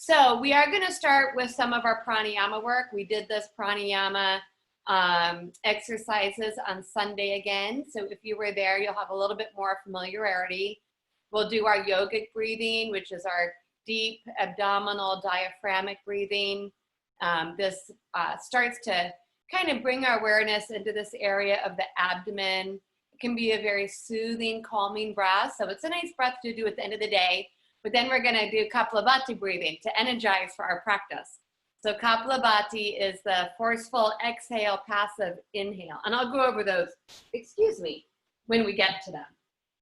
So we are going to start with some of our pranayama work. We did this pranayama exercises on Sunday again. So if you were there, you'll have a little bit more familiarity. We'll do our yogic breathing, which is our deep abdominal diaphragmatic breathing. This starts to kind of bring our awareness into this area of the abdomen. It can be a very soothing, calming breath. So it's a nice breath to do at the end of the day. But then we're going to do Kapalabhati breathing to energize for our practice. So Kapalabhati is the forceful exhale, passive inhale. And I'll go over those, when we get to them.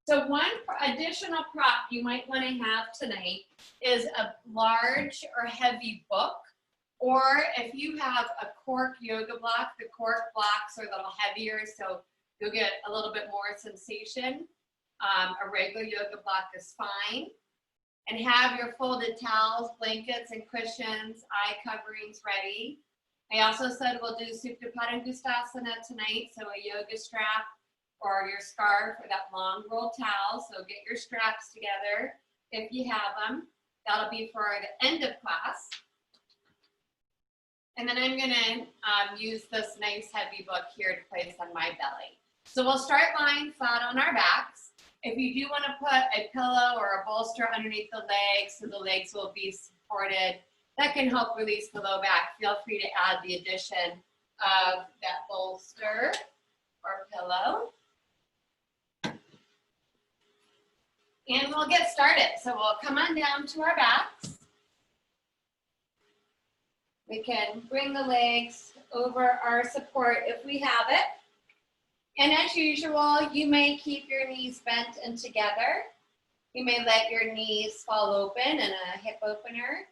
So one additional prop you might want to have tonight is a large or heavy book. Or if you have a cork yoga block, the cork blocks are a little heavier, so you'll get a little bit more sensation. A regular yoga block is fine. And have your folded towels, blankets, and cushions, eye coverings ready. I also said we'll do Supta Padangusthasana tonight, so a yoga strap or your scarf or that long rolled towel. So get your straps together if you have them. That'll be for the end of class. And then I'm gonna use this nice heavy book here to place on my belly. So we'll start lying flat on our backs. If you do want to put a pillow or a bolster underneath the legs so the legs will be supported, that can help release the low back. Feel free to add the addition of that bolster or pillow. And we'll get started. So we'll come on down to our backs. We can bring the legs over our support if we have it. And as usual, you may keep your knees bent and together. You may let your knees fall open in a hip opener,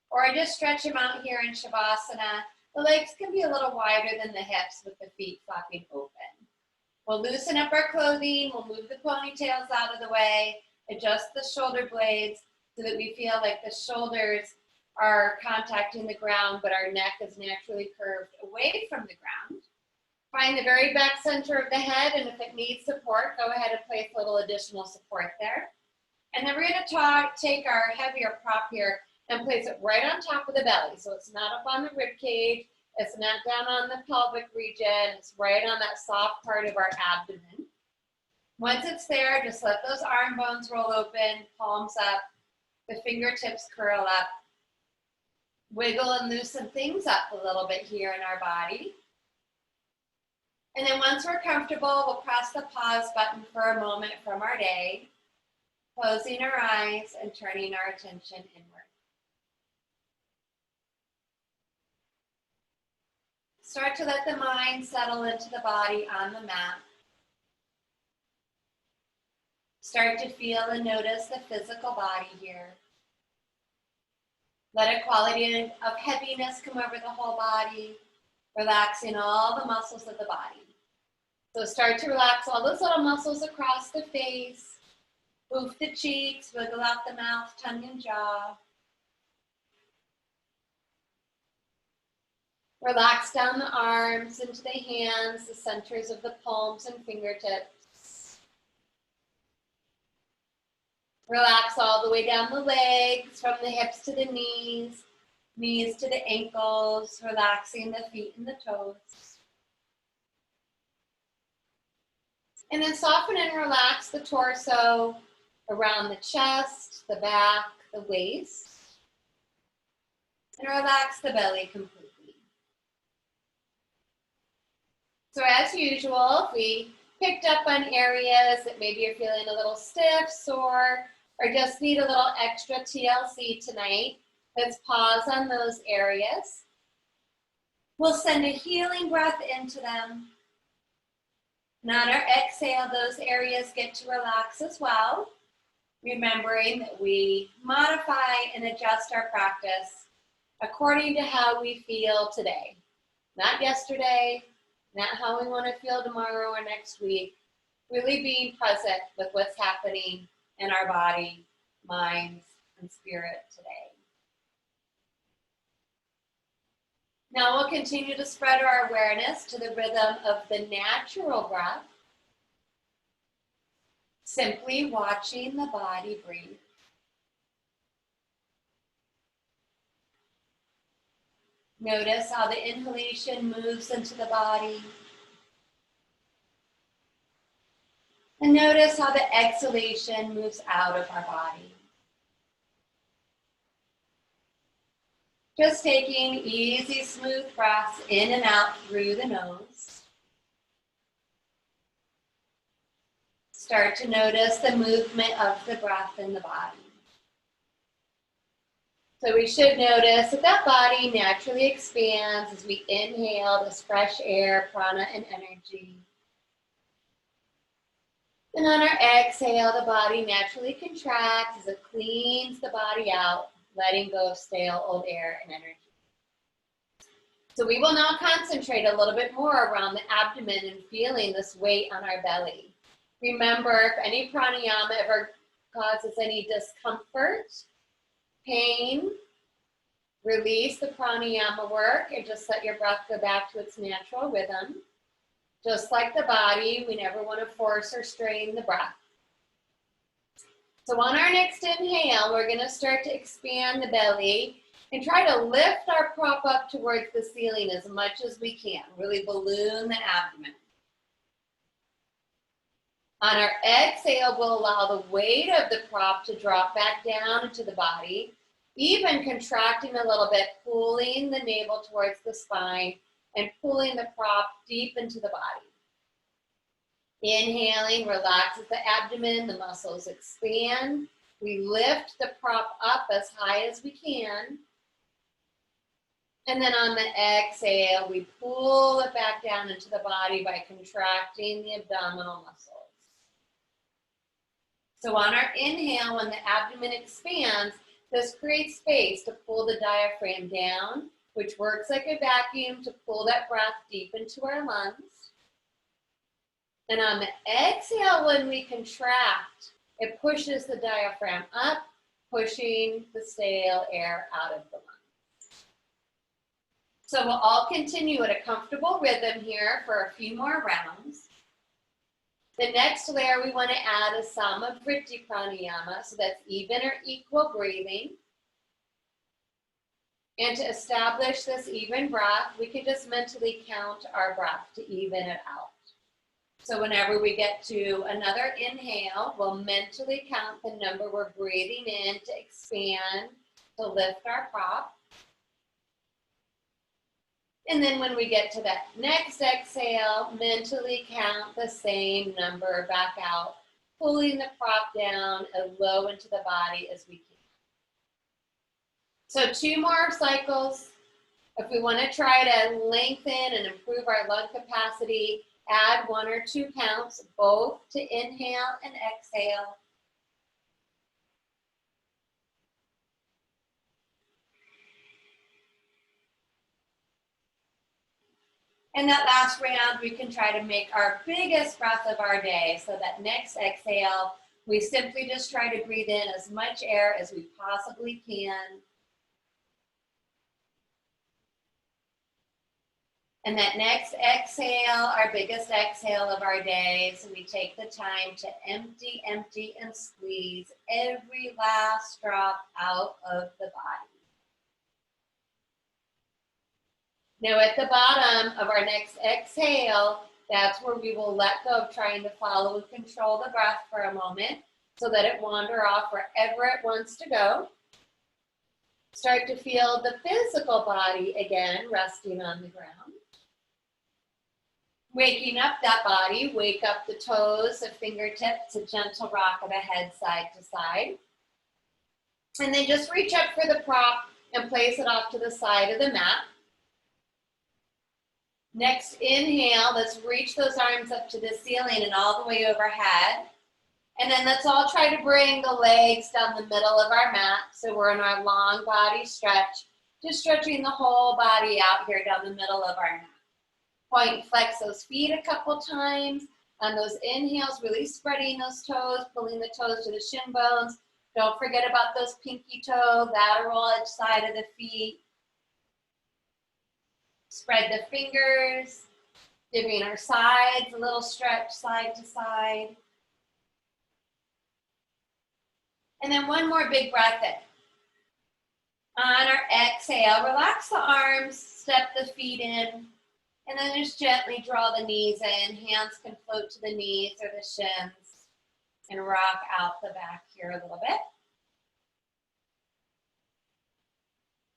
or just stretch them out here in Shavasana. The legs can be a little wider than the hips with the feet flapping open. We'll loosen up our clothing. We'll move the ponytails out of the way, adjust the shoulder blades so that we feel like the shoulders are contacting the ground, but our neck is naturally curved away from the ground. Find the very back center of the head, and if it needs support, go ahead and place a little additional support there. And then we're going to take our heavier prop here and place it right on top of the belly. So it's not up on the rib cage, it's not down on the pelvic region, it's right on that soft part of our abdomen. Once it's there, just let those arm bones roll open, palms up, the fingertips curl up. Wiggle and loosen things up a little bit here in our body. And then once we're comfortable, we'll press the pause button for a moment from our day, closing our eyes and turning our attention inward. Start to let the mind settle into the body on the mat. Start to feel and notice the physical body here. Let a quality of heaviness come over the whole body, relaxing all the muscles of the body. So start to relax all those little muscles across the face. Move the cheeks, wiggle out the mouth, tongue, and jaw. Relax down the arms into the hands, the centers of the palms and fingertips. Relax all the way down the legs, from the hips to the knees, knees to the ankles, relaxing the feet and the toes. And then soften and relax the torso around the chest, the back, the waist. And relax the belly completely. So as usual, if we picked up on areas that maybe you're feeling a little stiff, sore, or just need a little extra TLC tonight, let's pause on those areas. We'll send a healing breath into them. And on our exhale, those areas get to relax as well, remembering that we modify and adjust our practice according to how we feel today. Not yesterday, not how we want to feel tomorrow or next week. Really being present with what's happening in our body, minds, and spirit today. Now we'll continue to spread our awareness to the rhythm of the natural breath, simply watching the body breathe. Notice how the inhalation moves into the body. And notice how the exhalation moves out of our body. Just taking easy, smooth breaths in and out through the nose. Start to notice the movement of the breath in the body. So we should notice that that body naturally expands as we inhale this fresh air, prana, and energy. And on our exhale, the body naturally contracts as it cleans the body out, letting go of stale old air and energy. So we will now concentrate a little bit more around the abdomen and feeling this weight on our belly. Remember, if any pranayama ever causes any discomfort, pain, release the pranayama work and just let your breath go back to its natural rhythm. Just like the body, we never want to force or strain the breath. So on our next inhale, we're going to start to expand the belly and try to lift our prop up towards the ceiling as much as we can. Really balloon the abdomen. On our exhale, we'll allow the weight of the prop to drop back down into the body, even contracting a little bit, pulling the navel towards the spine and pulling the prop deep into the body. Inhaling relaxes the abdomen, the muscles expand. We lift the prop up as high as we can. And then on the exhale, we pull it back down into the body by contracting the abdominal muscles. So on our inhale, when the abdomen expands, this creates space to pull the diaphragm down, which works like a vacuum to pull that breath deep into our lungs. And on the exhale, when we contract, it pushes the diaphragm up, pushing the stale air out of the lungs. So we'll all continue at a comfortable rhythm here for a few more rounds. The next layer we want to add is Samavritti pranayama, so that's even or equal breathing. And to establish this even breath, we can just mentally count our breath to even it out. So whenever we get to another inhale, we'll mentally count the number we're breathing in to expand, to lift our prop. And then when we get to that next exhale, mentally count the same number back out, pulling the prop down as low into the body as we can. So 2 more cycles. If we want to try to lengthen and improve our lung capacity, add 1 or 2 counts, both to inhale and exhale. And that last round, we can try to make our biggest breath of our day. So that next exhale, we simply just try to breathe in as much air as we possibly can. And that next exhale, our biggest exhale of our day. So we take the time to empty, and squeeze every last drop out of the body. Now at the bottom of our next exhale, that's where we will let go of trying to follow and control the breath for a moment so that it wander off wherever it wants to go. Start to feel the physical body again resting on the ground. Waking up that body, wake up the toes, the fingertips, a gentle rock of the head side to side. And then just reach up for the prop and place it off to the side of the mat. Next inhale, let's reach those arms up to the ceiling and all the way overhead. And then let's all try to bring the legs down the middle of our mat. So we're in our long body stretch, just stretching the whole body out here down the middle of our mat. Point and flex those feet a couple times. On those inhales, really spreading those toes, pulling the toes to the shin bones. Don't forget about those pinky toe, lateral edge side of the feet. Spread the fingers, giving our sides a little stretch side to side. And then one more big breath in. On our exhale, relax the arms, step the feet in, and then just gently draw the knees in. Hands can float to the knees or the shins, and rock out the back here a little bit.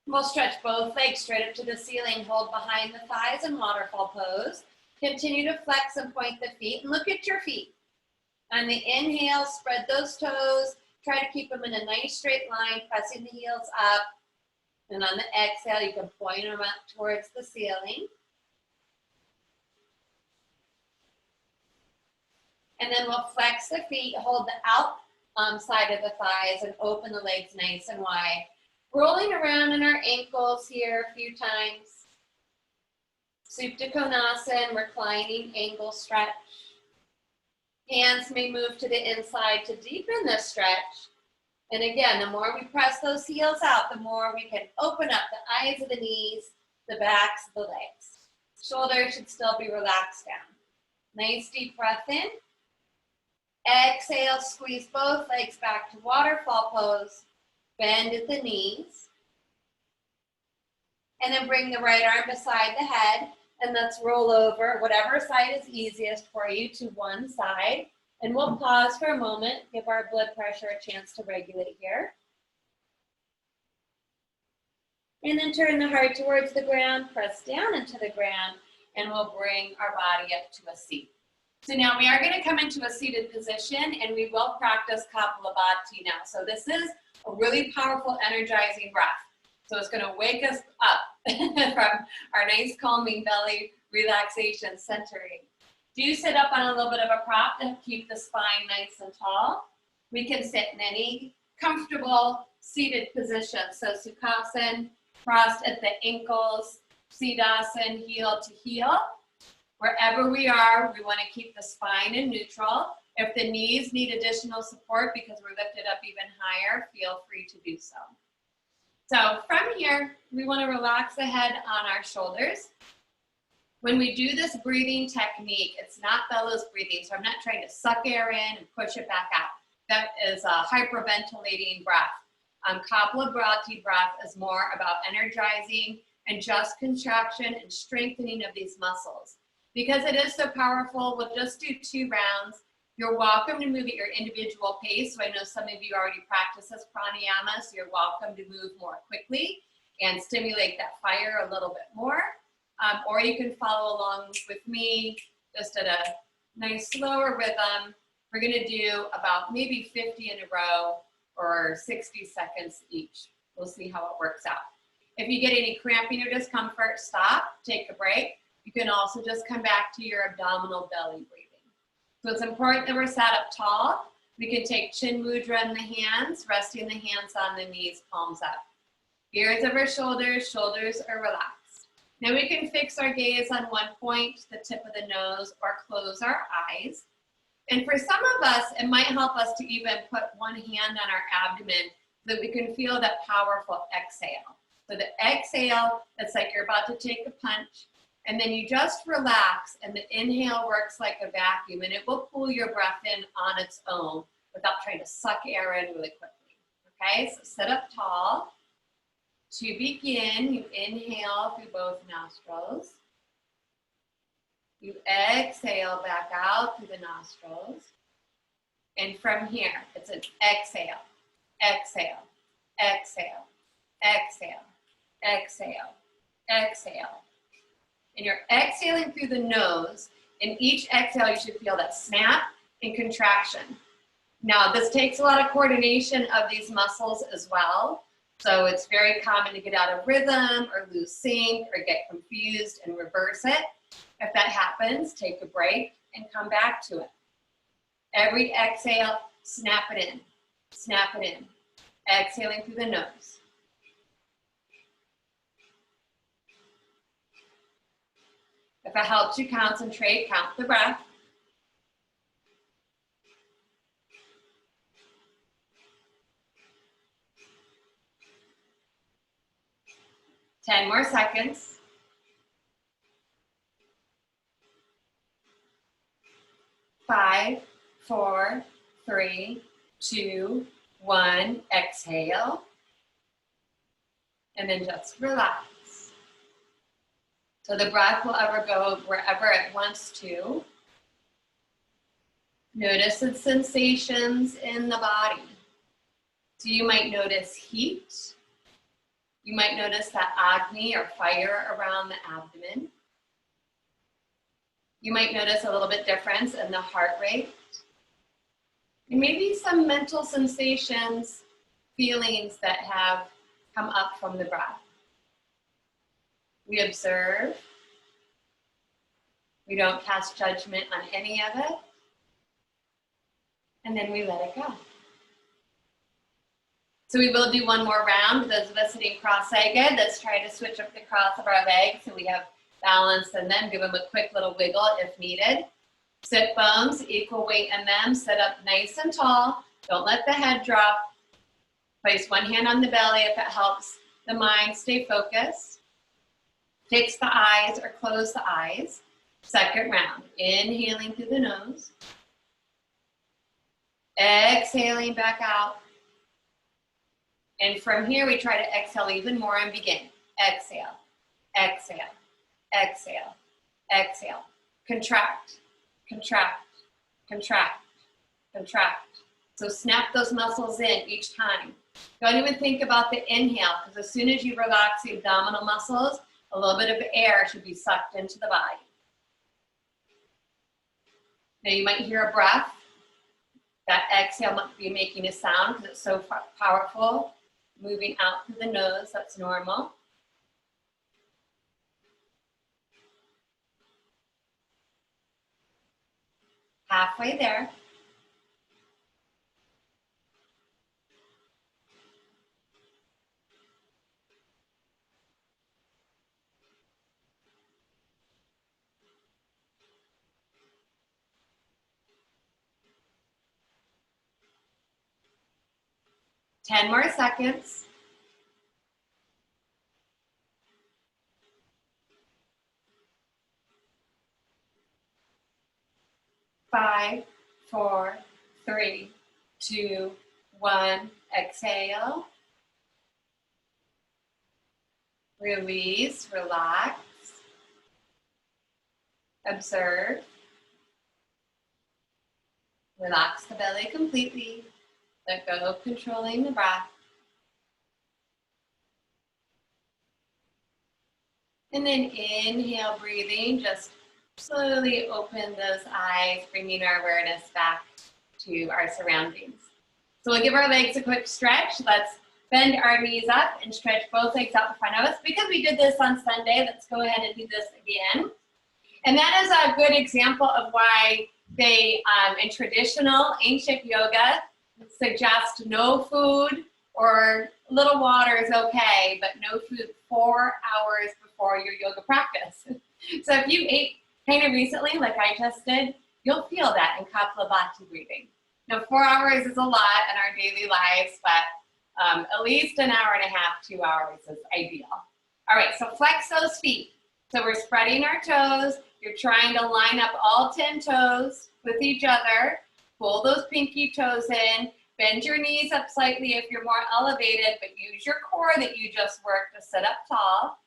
We'll stretch both legs straight up to the ceiling, hold behind the thighs in waterfall pose. Continue to flex and point the feet, and look at your feet. On the inhale, spread those toes. Try to keep them in a nice straight line, pressing the heels up. And on the exhale, you can point them up towards the ceiling. And then we'll flex the feet, hold the out side of the thighs, and open the legs nice and wide. Rolling around in our ankles here a few times. Supta Konasana, reclining angle stretch. Hands may move to the inside to deepen the stretch. And again, the more we press those heels out, the more we can open up the eyes of the knees, the backs of the legs. Shoulders should still be relaxed down. Nice deep breath in. Exhale, squeeze both legs back to waterfall pose. Bend at the knees. And then bring the right arm beside the head. And let's roll over whatever side is easiest for you to one side. And we'll pause for a moment, give our blood pressure a chance to regulate here. And then turn the heart towards the ground, press down into the ground, and we'll bring our body up to a seat. So now we are going to come into a seated position, and we will practice Kapalabhati now. So this is a really powerful, energizing breath. So it's going to wake us up from our nice calming belly relaxation centering. Do sit up on a little bit of a prop to keep the spine nice and tall. We can sit in any comfortable seated position. So Sukhasana, crossed at the ankles, Siddhasana, heel to heel. Wherever we are, we want to keep the spine in neutral. If the knees need additional support because we're lifted up even higher, feel free to do so. So from here, we want to relax the head on our shoulders. When we do this breathing technique, it's not bellows breathing, so I'm not trying to suck air in and push it back out. That is a hyperventilating breath. Kapalabhati breath is more about energizing and just contraction and strengthening of these muscles. Because it is so powerful, we'll just do 2 rounds. You're welcome to move at your individual pace. So I know some of you already practice this pranayama, so you're welcome to move more quickly and stimulate that fire a little bit more. Or you can follow along with me just at a nice slower rhythm. We're going to do about maybe 50 in a row or 60 seconds each. We'll see how it works out. If you get any cramping or discomfort, stop, take a break. You can also just come back to your abdominal belly breathing. So it's important that we're sat up tall. We can take chin mudra in the hands, resting the hands on the knees, palms up. Ears over shoulders, shoulders are relaxed. Now we can fix our gaze on one point, the tip of the nose, or close our eyes. And for some of us, it might help us to even put one hand on our abdomen so that we can feel that powerful exhale. So the exhale, it's like you're about to take a punch, and then you just relax, and the inhale works like a vacuum, and it will pull your breath in on its own without trying to suck air in really quickly. Okay, so sit up tall. To begin, you inhale through both nostrils. You exhale back out through the nostrils. And from here, it's an exhale, exhale, exhale, exhale, exhale, exhale. And you're exhaling through the nose. In each exhale, you should feel that snap and contraction. Now, this takes a lot of coordination of these muscles as well. So it's very common to get out of rhythm or lose sync or get confused and reverse it. If that happens, take a break and come back to it. Every exhale, snap it in, snap it in. Exhaling through the nose. If it helps you concentrate, count the breath. Ten more seconds. 5, 4, 3, 2, 1. Exhale. And then just relax. So the breath will ever go wherever it wants to. Notice the sensations in the body. So you might notice heat. You might notice that agni or fire around the abdomen. You might notice a little bit difference in the heart rate. And maybe some mental sensations, feelings that have come up from the breath. We observe. We don't cast judgment on any of it. And then we let it go. So we will do one more round. Those of us sitting cross-legged, let's try to switch up the cross of our legs so we have balance in them. Give them a quick little wiggle if needed. Sit bones, equal weight in them. Sit up nice and tall. Don't let the head drop. Place one hand on the belly if it helps the mind stay focused. Fix the eyes or close the eyes. Second round. Inhaling through the nose. Exhaling back out. And from here, we try to exhale even more and begin. Exhale, exhale, exhale, exhale. Contract, contract, contract, contract. So snap those muscles in each time. Don't even think about the inhale, because as soon as you relax the abdominal muscles, a little bit of air should be sucked into the body. Now you might hear a breath. That exhale might be making a sound because it's so powerful. Moving out through the nose, that's normal. Halfway there. Ten more seconds. 5, 4, 3, 2, 1. Exhale. Release, relax. Observe. Relax the belly completely. Let go of controlling the breath. And then inhale, breathing, just slowly open those eyes, bringing our awareness back to our surroundings. So we'll give our legs a quick stretch. Let's bend our knees up and stretch both legs out in front of us. Because we did this on Sunday, let's go ahead and do this again. And that is a good example of why they, in traditional ancient yoga, suggest no food or a little water is okay, but no food 4 hours before your yoga practice. So if you ate kind of recently, like I just did, you'll feel that in Kapalabhati breathing. Now 4 hours is a lot in our daily lives, but at least an hour and a half, 2 hours is ideal. All right, so flex those feet. So we're spreading our toes. You're trying to line up all 10 toes with each other. Pull those pinky toes in. Bend your knees up slightly if you're more elevated, but use your core that you just worked to sit up tall.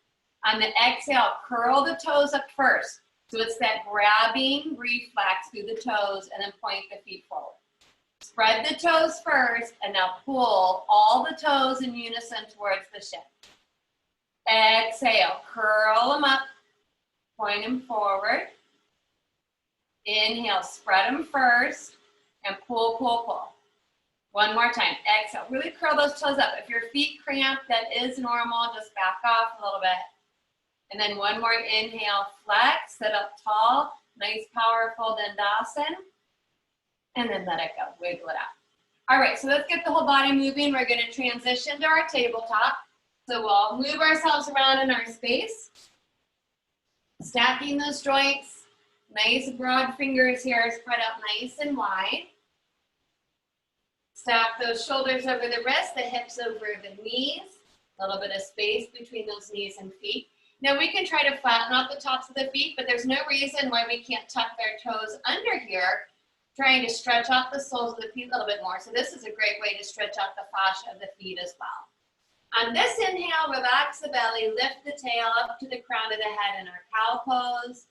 On the exhale, curl the toes up first. So it's that grabbing reflex through the toes and then point the feet forward. Spread the toes first and now pull all the toes in unison towards the shin. Exhale, curl them up, point them forward. Inhale, spread them first and pull, pull, pull. One more time, exhale, really curl those toes up. If your feet cramp, that is normal, just back off a little bit. And then one more inhale, flex, sit up tall, nice powerful Dandasana. And then let it go, wiggle it out. All right, so let's get the whole body moving. We're gonna transition to our tabletop. So we'll move ourselves around in our space. Stacking those joints, nice broad fingers here, spread out nice and wide. Stack those shoulders over the wrists, the hips over the knees. A little bit of space between those knees and feet. Now we can try to flatten out the tops of the feet, but there's no reason why we can't tuck their toes under here, trying to stretch out the soles of the feet a little bit more. So this is a great way to stretch out the fascia of the feet as well. On this inhale, relax the belly, lift the tail up to the crown of the head in our cow pose.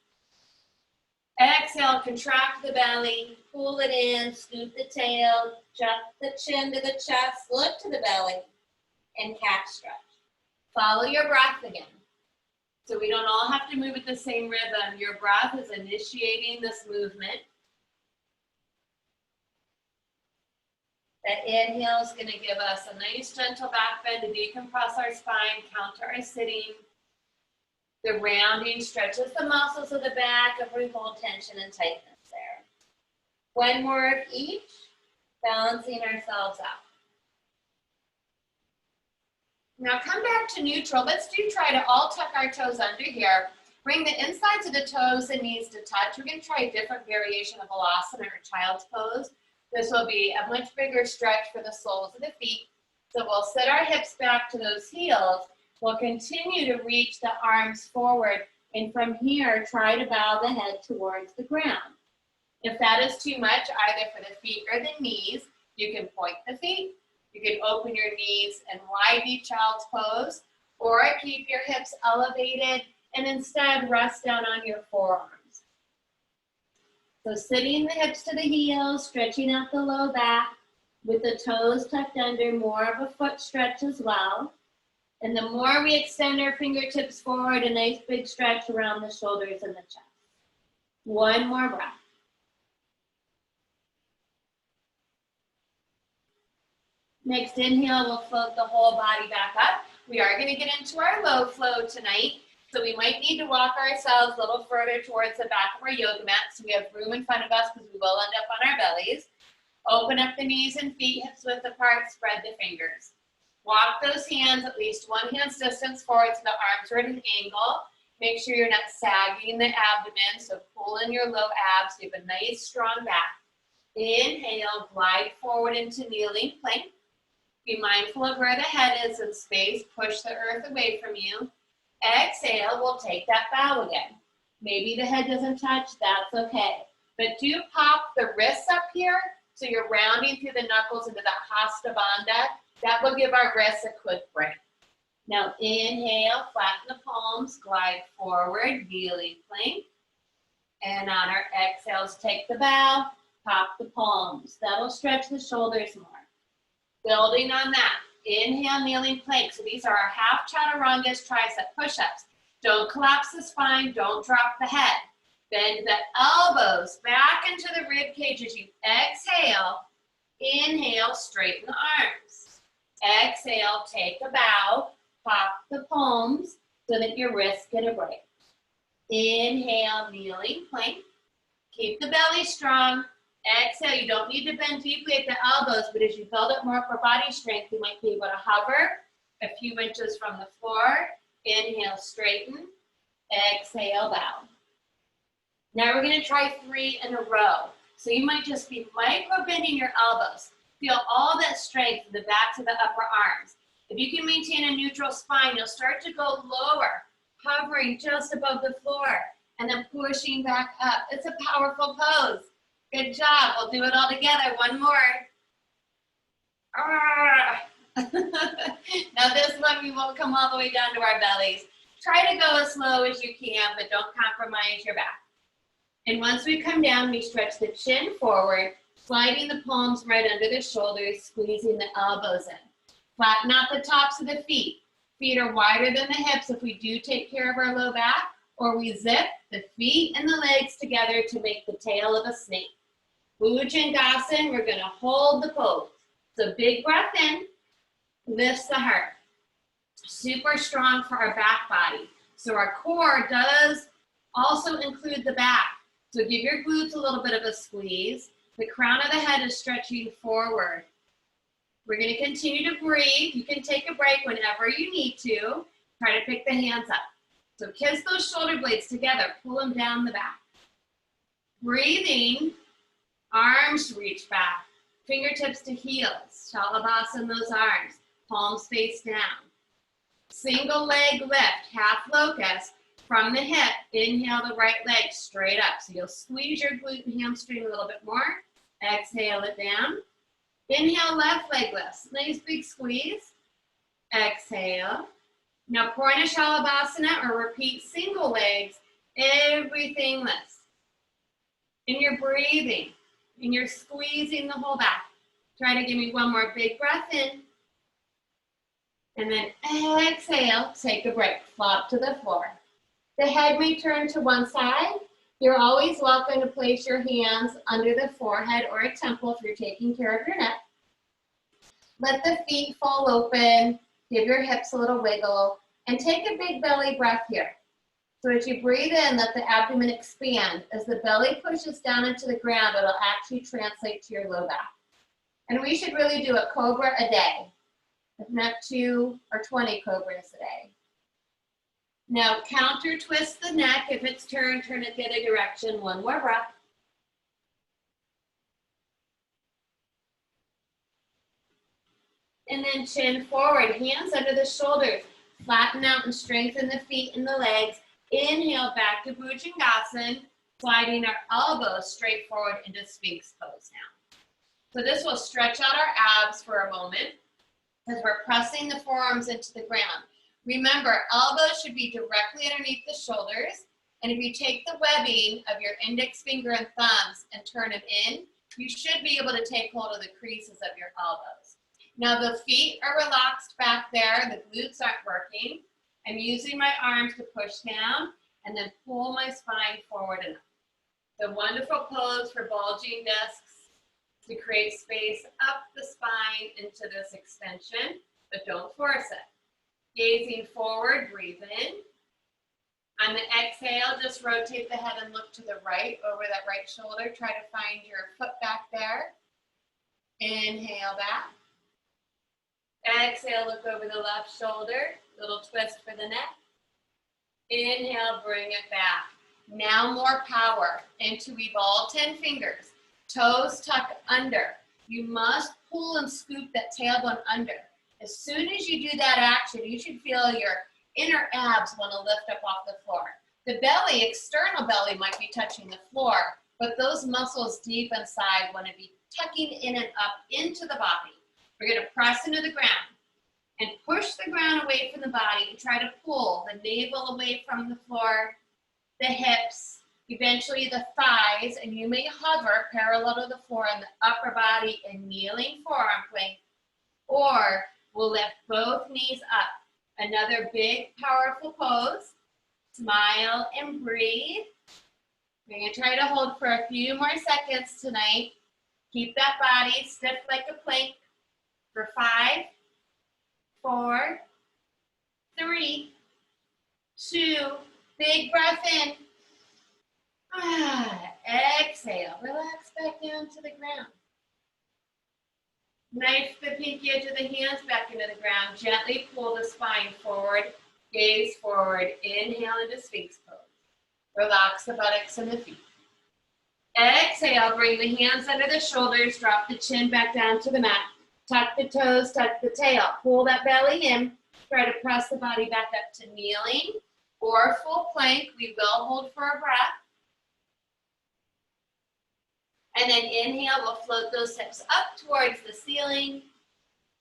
Exhale, contract the belly, pull it in, scoop the tail, jump the chin to the chest, look to the belly, and cat stretch. Follow your breath again. So we don't all have to move at the same rhythm. Your breath is initiating this movement. That inhale is going to give us a nice gentle back bend to decompress our spine, counter our sitting. The rounding stretches the muscles of the back if we hold tension and tightness there. One more of each, balancing ourselves out. Now come back to neutral. Let's try to all tuck our toes under here. Bring the insides of the toes and knees to touch. We're going to try a different variation of Balasana or child's pose. This will be a much bigger stretch for the soles of the feet. So we'll sit our hips back to those heels. We'll continue to reach the arms forward, and from here, try to bow the head towards the ground. If that is too much, either for the feet or the knees, you can point the feet, you can open your knees and widen child's pose, or keep your hips elevated and instead rest down on your forearms. So sitting the hips to the heels, stretching out the low back, with the toes tucked under, more of a foot stretch as well. And the more we extend our fingertips forward, a nice big stretch around the shoulders and the chest. One more breath. Next inhale, we'll float the whole body back up. We are going to get into our low flow tonight. So we might need to walk ourselves a little further towards the back of our yoga mat so we have room in front of us because we will end up on our bellies. Open up the knees and feet, hips width apart, spread the fingers. Walk those hands at least one hand's distance forward so the arms are at an angle. Make sure you're not sagging the abdomen, so pull in your low abs. You have a nice strong back. Inhale, glide forward into kneeling plank. Be mindful of where the head is in space. Push the earth away from you. Exhale, we'll take that bow again. Maybe the head doesn't touch, that's okay. But do pop the wrists up here so you're rounding through the knuckles into that Hasta Bandha. That will give our wrists a quick break. Now inhale, flatten the palms, glide forward, kneeling plank. And on our exhales, take the bow, pop the palms. That'll stretch the shoulders more. Building on that, inhale, kneeling plank. So these are our half chaturangas, tricep push-ups. Don't collapse the spine, don't drop the head. Bend the elbows back into the rib cage as you exhale. Inhale, straighten the arms. Exhale, take a bow, pop the palms so that your wrists get a break. Inhale, kneeling plank. Keep the belly strong. Exhale, you don't need to bend deeply at the elbows, but as you build up more upper body strength, you might be able to hover a few inches from the floor. Inhale, straighten. Exhale, bow. Now we're going to try 3 in a row. So you might just be micro bending your elbows. Feel all that strength in the backs of the upper arms. If you can maintain a neutral spine, you'll start to go lower, hovering just above the floor, and then pushing back up. It's a powerful pose. Good job. We'll do it all together. One more. Now this one, we won't come all the way down to our bellies. Try to go as slow as you can, but don't compromise your back. And once we come down, we stretch the chin forward, sliding the palms right under the shoulders, squeezing the elbows in. Flatten out the tops of the feet. Feet are wider than the hips if we do take care of our low back, or we zip the feet and the legs together to make the tail of a snake. Bhujangasana, we're going to hold the pose. So big breath in, lifts the heart. Super strong for our back body. So our core does also include the back. So give your glutes a little bit of a squeeze. The crown of the head is stretching forward. We're going to continue to breathe. You can take a break whenever you need to. Try to pick the hands up. So kiss those shoulder blades together. Pull them down the back. Breathing. Arms reach back. Fingertips to heels. Shalabhasana those arms. Palms face down. Single leg lift. Half locust. From the hip, inhale the right leg straight up. So you'll squeeze your glute and hamstring a little bit more. Exhale it down. Inhale, left leg lifts. Nice big squeeze. Exhale. Now Purna Shalabhasana, or repeat single legs, everything lifts. And you're breathing, and you're squeezing the whole back. Try to give me one more big breath in. And then exhale, take a break, flop to the floor. The head may turn to one side. You're always welcome to place your hands under the forehead or a temple if you're taking care of your neck. Let the feet fall open, give your hips a little wiggle, and take a big belly breath here. So as you breathe in, let the abdomen expand. As the belly pushes down into the ground, it'll actually translate to your low back. And we should really do a cobra a day, if not 2 or 20 cobras a day. Now counter twist the neck. If it's turned, turn it the other direction. One more breath. And then chin forward, hands under the shoulders. Flatten out and strengthen the feet and the legs. Inhale back to Bhujangasana, sliding our elbows straight forward into Sphinx pose now. So this will stretch out our abs for a moment as we're pressing the forearms into the ground. Remember, elbows should be directly underneath the shoulders. And if you take the webbing of your index finger and thumbs and turn them in, you should be able to take hold of the creases of your elbows. Now the feet are relaxed back there. The glutes aren't working. I'm using my arms to push down and then pull my spine forward and up. The wonderful pose for bulging discs to create space up the spine into this extension, but don't force it. Gazing forward, breathe in. On the exhale, just rotate the head and look to the right, over that right shoulder. Try to find your foot back there. Inhale back. Exhale, look over the left shoulder. Little twist for the neck. Inhale, bring it back. Now more power. And to evolve 10 fingers. Toes tuck under. You must pull and scoop that tailbone under. As soon as you do that action, you should feel your inner abs want to lift up off the floor. The belly, external belly, might be touching the floor, but those muscles deep inside want to be tucking in and up into the body. We're going to press into the ground and push the ground away from the body and try to pull the navel away from the floor, the hips, eventually the thighs, and you may hover parallel to the floor on the upper body in kneeling forearm plank, or we'll lift both knees up. Another big, powerful pose. Smile and breathe. We're going to try to hold for a few more seconds tonight. Keep that body stiff like a plank for 5, 4, 3, 2, big breath in. Exhale, relax back down to the ground. Knife the pinky edge of the hands back into the ground. Gently pull the spine forward, gaze forward. Inhale into Sphinx pose. Relax the buttocks and the feet. Exhale, bring the hands under the shoulders, drop the chin back down to the mat. Tuck the toes, tuck the tail. Pull that belly in. Try to press the body back up to kneeling or full plank. We will hold for a breath. And then inhale, we'll float those hips up towards the ceiling.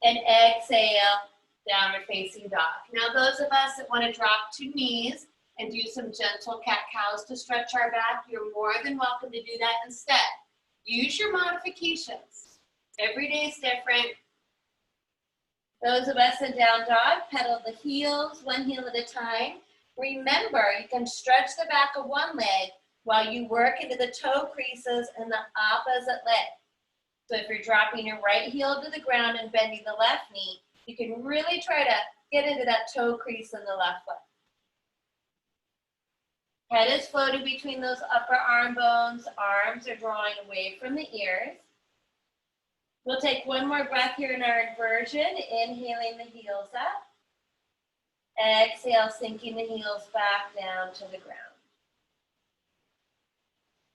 And exhale, downward facing dog. Now those of us that want to drop to knees and do some gentle cat-cows to stretch our back, you're more than welcome to do that instead. Use your modifications. Every day is different. Those of us in down dog, pedal the heels, one heel at a time. Remember, you can stretch the back of one leg while you work into the toe creases in the opposite leg. So if you're dropping your right heel to the ground and bending the left knee, you can really try to get into that toe crease in the left leg. Head is floating between those upper arm bones. Arms are drawing away from the ears. We'll take one more breath here in our inversion, inhaling the heels up. Exhale, sinking the heels back down to the ground.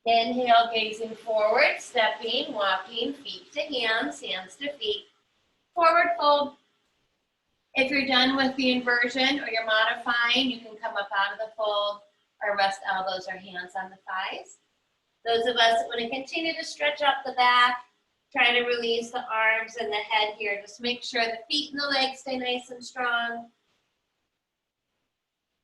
Inhale, gazing forward, stepping, walking, feet to hands, hands to feet. Forward fold. If you're done with the inversion or you're modifying, you can come up out of the fold or rest elbows or hands on the thighs. Those of us that want to continue to stretch up the back, Try to release the arms and the head here. Just make sure the feet and the legs stay nice and strong.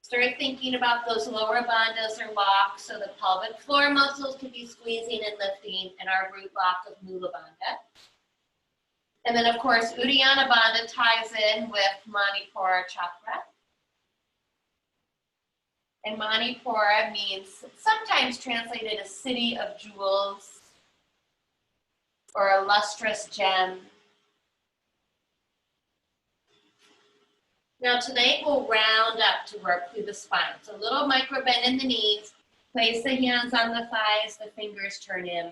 Start thinking about those lower bandhas or locks, so the pelvic floor muscles could be squeezing and lifting in our root lock of Mula Bandha. And then, of course, Uddiyana Bandha ties in with Manipura chakra. And Manipura means sometimes translated as city of jewels or a lustrous gem. Now tonight we'll round up to work through the spine. So a little micro bend in the knees, place the hands on the thighs, the fingers turn in.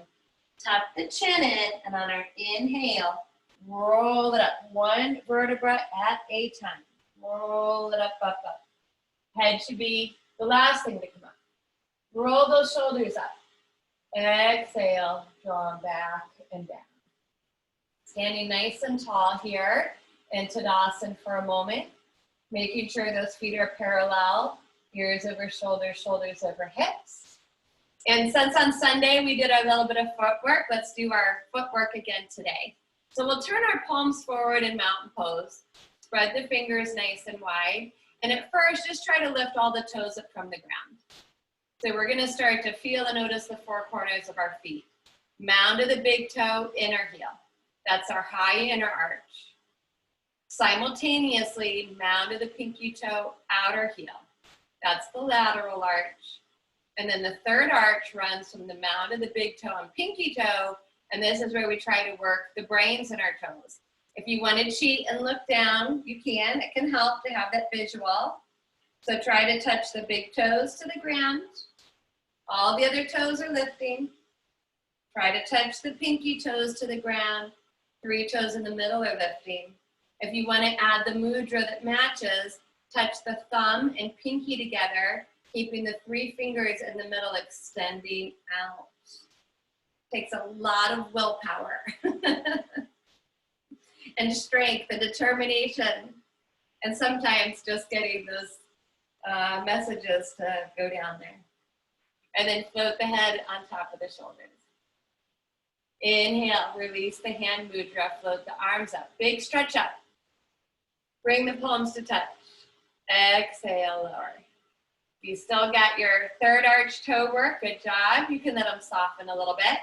Tuck the chin in, and on our inhale, roll it up, one vertebra at a time. Roll it up, up, up. Head should be the last thing to come up. Roll those shoulders up. Exhale, draw back and down. Standing nice and tall here in Tadasana for a moment. Making sure those feet are parallel, ears over shoulders, shoulders over hips. And since on Sunday we did a little bit of footwork, let's do our footwork again today. So we'll turn our palms forward in mountain pose. Spread the fingers nice and wide. And at first, just try to lift all the toes up from the ground. So we're gonna start to feel and notice the four corners of our feet. Mound of the big toe, inner heel. That's our high inner arch. Simultaneously, mound of the pinky toe, outer heel. That's the lateral arch. And then the third arch runs from the mound of the big toe and pinky toe, and this is where we try to work the brains in our toes. If you want to cheat and look down, you can. It can help to have that visual. So try to touch the big toes to the ground. All the other toes are lifting. Try to touch the pinky toes to the ground. 3 toes in the middle are lifting. If you want to add the mudra that matches, touch the thumb and pinky together, keeping the 3 fingers in the middle extending out. Takes a lot of willpower and strength and determination, and sometimes just getting those messages to go down there. And then float the head on top of the shoulders. Inhale, release the hand mudra, float the arms up. Big stretch up. Bring the palms to touch. Exhale, lower. You still got your third arch toe work, good job. You can let them soften a little bit.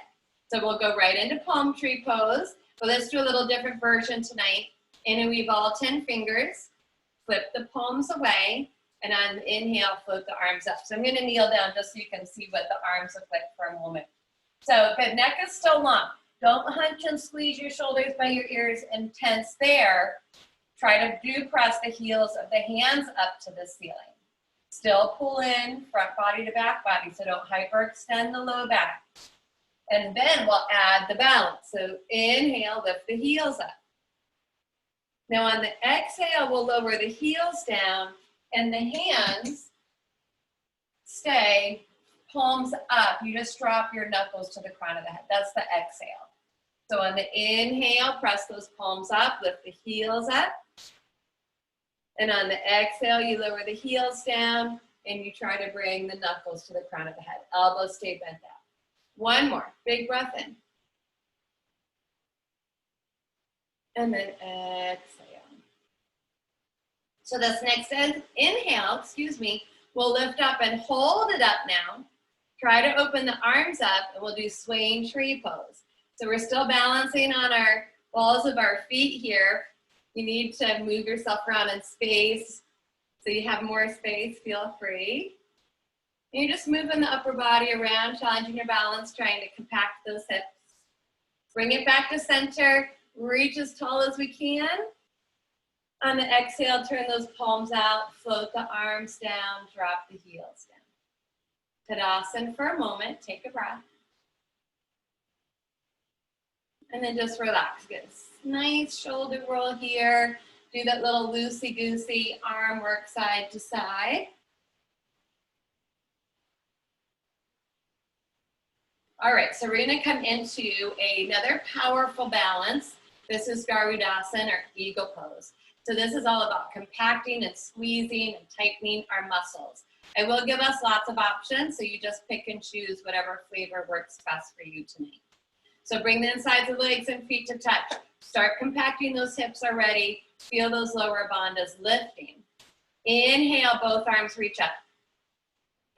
So we'll go right into palm tree pose. But let's do a little different version tonight. Interweave all 10 fingers. Flip the palms away. And on the inhale, float the arms up. So I'm gonna kneel down just so you can see what the arms look like for a moment. So the neck is still long. Don't hunch and squeeze your shoulders by your ears and tense there. Try to do press the heels of the hands up to the ceiling. Still pull in front body to back body, so don't hyperextend the low back. And then we'll add the balance. So inhale, lift the heels up. Now on the exhale, we'll lower the heels down and the hands stay palms up. You just drop your knuckles to the crown of the head. That's the exhale. So on the inhale, press those palms up, lift the heels up. And on the exhale, you lower the heels down and you try to bring the knuckles to the crown of the head. Elbows stay bent out. One more, big breath in. And then exhale. So this next inhale, we'll lift up and hold it up now. Try to open the arms up and we'll do swaying tree pose. So we're still balancing on our balls of our feet here. You need to move yourself around in space so you have more space, feel free. And you're just moving the upper body around, challenging your balance, trying to compact those hips. Bring it back to center, reach as tall as we can. On the exhale, turn those palms out, float the arms down, drop the heels down. Tadasana for a moment, take a breath. And then just relax. Get a nice shoulder roll here. Do that little loosey-goosey arm work side to side. All right, so we're gonna come into another powerful balance. This is Garudasana, or eagle pose. So this is all about compacting and squeezing and tightening our muscles. It will give us lots of options, so you just pick and choose whatever flavor works best for you tonight. So bring the insides of legs and feet to touch. Start compacting those hips already. Feel those lower bandhas lifting. Inhale, both arms reach up.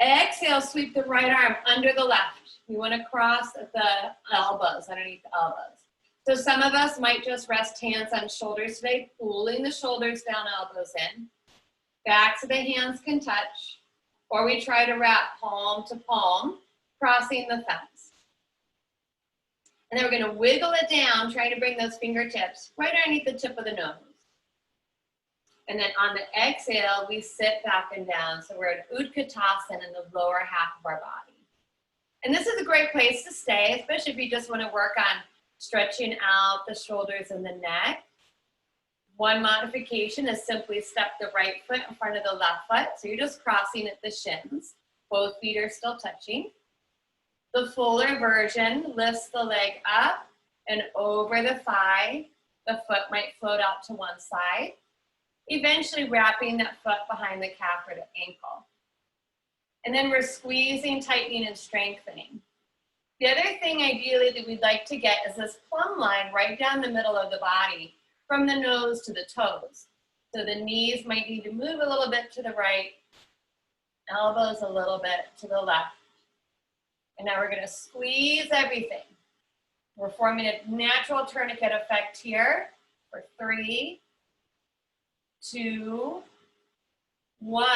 Exhale, sweep the right arm under the left. You want to cross the elbows, underneath the elbows. So some of us might just rest hands on shoulders today, pulling the shoulders down, elbows in. Backs of the hands can touch. Or we try to wrap palm to palm, crossing the thumbs. And then we're going to wiggle it down, trying to bring those fingertips right underneath the tip of the nose. And then on the exhale, we sit back and down. So we're in Utkatasana in the lower half of our body. And this is a great place to stay, especially if you just want to work on stretching out the shoulders and the neck. One modification is simply step the right foot in front of the left foot. So you're just crossing at the shins. Both feet are still touching. The fuller version lifts the leg up and over the thigh. The foot might float out to one side, eventually wrapping that foot behind the calf or the ankle. And then we're squeezing, tightening, and strengthening. The other thing ideally that we'd like to get is this plumb line right down the middle of the body from the nose to the toes. So the knees might need to move a little bit to the right, elbows a little bit to the left. And now we're going to squeeze everything. We're forming a natural tourniquet effect here for 3, 2, 1.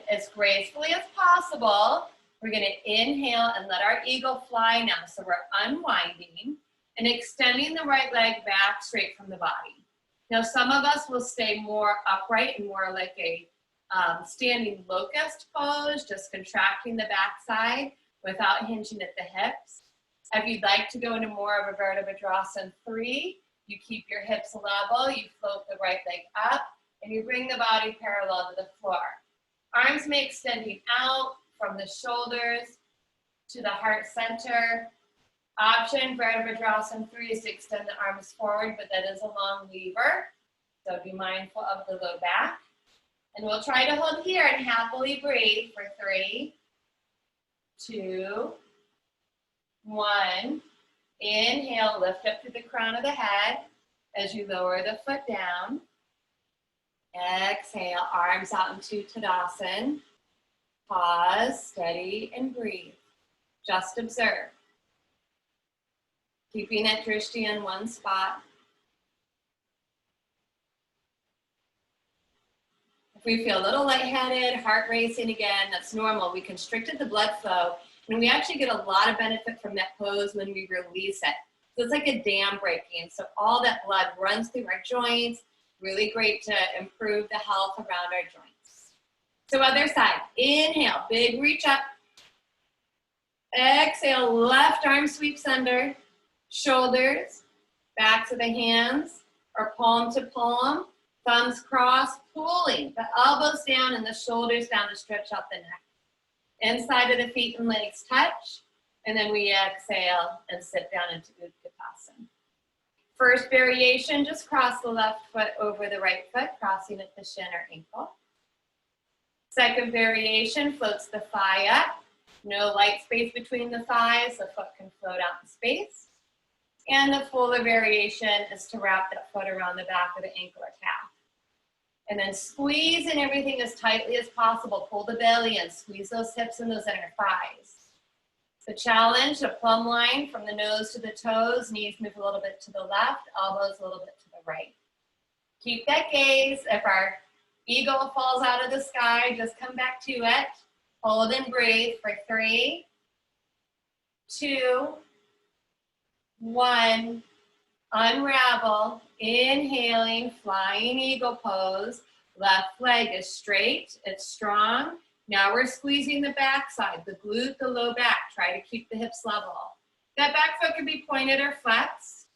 As gracefully as possible, we're going to inhale and let our eagle fly now. So we're unwinding and extending the right leg back straight from the body. Now some of us will stay more upright and more like a standing locust pose, just contracting the backside without hinging at the hips. If you'd like to go into more of a Virabhadrasana 3, you keep your hips level, you float the right leg up, and you bring the body parallel to the floor. Arms may extending out from the shoulders to the heart center. Option, Virabhadrasana 3 is to extend the arms forward, but that is a long lever. So be mindful of the low back. And we'll try to hold here and happily breathe for 3, 2, 1. Inhale, lift up to the crown of the head as you lower the foot down. Exhale, arms out into Tadasana. Pause, steady, and breathe. Just observe. Keeping that drishti in one spot. If we feel a little lightheaded, heart racing again, that's normal. We constricted the blood flow, and we actually get a lot of benefit from that pose when we release it. So it's like a dam breaking. So all that blood runs through our joints. Really great to improve the health around our joints. So other side, inhale, big reach up. Exhale, left arm sweeps under, shoulders, backs of the hands, or palm to palm, thumbs cross, pulling the elbows down and the shoulders down to stretch out the neck. Inside of the feet and legs touch, and then we exhale and sit down into Utkatasana. First variation, just cross the left foot over the right foot, crossing at the shin or ankle. Second variation, floats the thigh up. No light space between the thighs, the foot can float out in space. And the fuller variation is to wrap that foot around the back of the ankle or calf. And then squeeze in everything as tightly as possible. Pull the belly in, squeeze those hips and those inner thighs. The challenge, a plumb line from the nose to the toes, knees move a little bit to the left, elbows a little bit to the right. Keep that gaze. If our eagle falls out of the sky, just come back to it. Hold and breathe for 3, 2, 1. Unravel, inhaling, flying eagle pose. Left leg is straight, it's strong. Now we're squeezing the back side, the glute, the low back. Try to keep the hips level. That back foot can be pointed or flexed.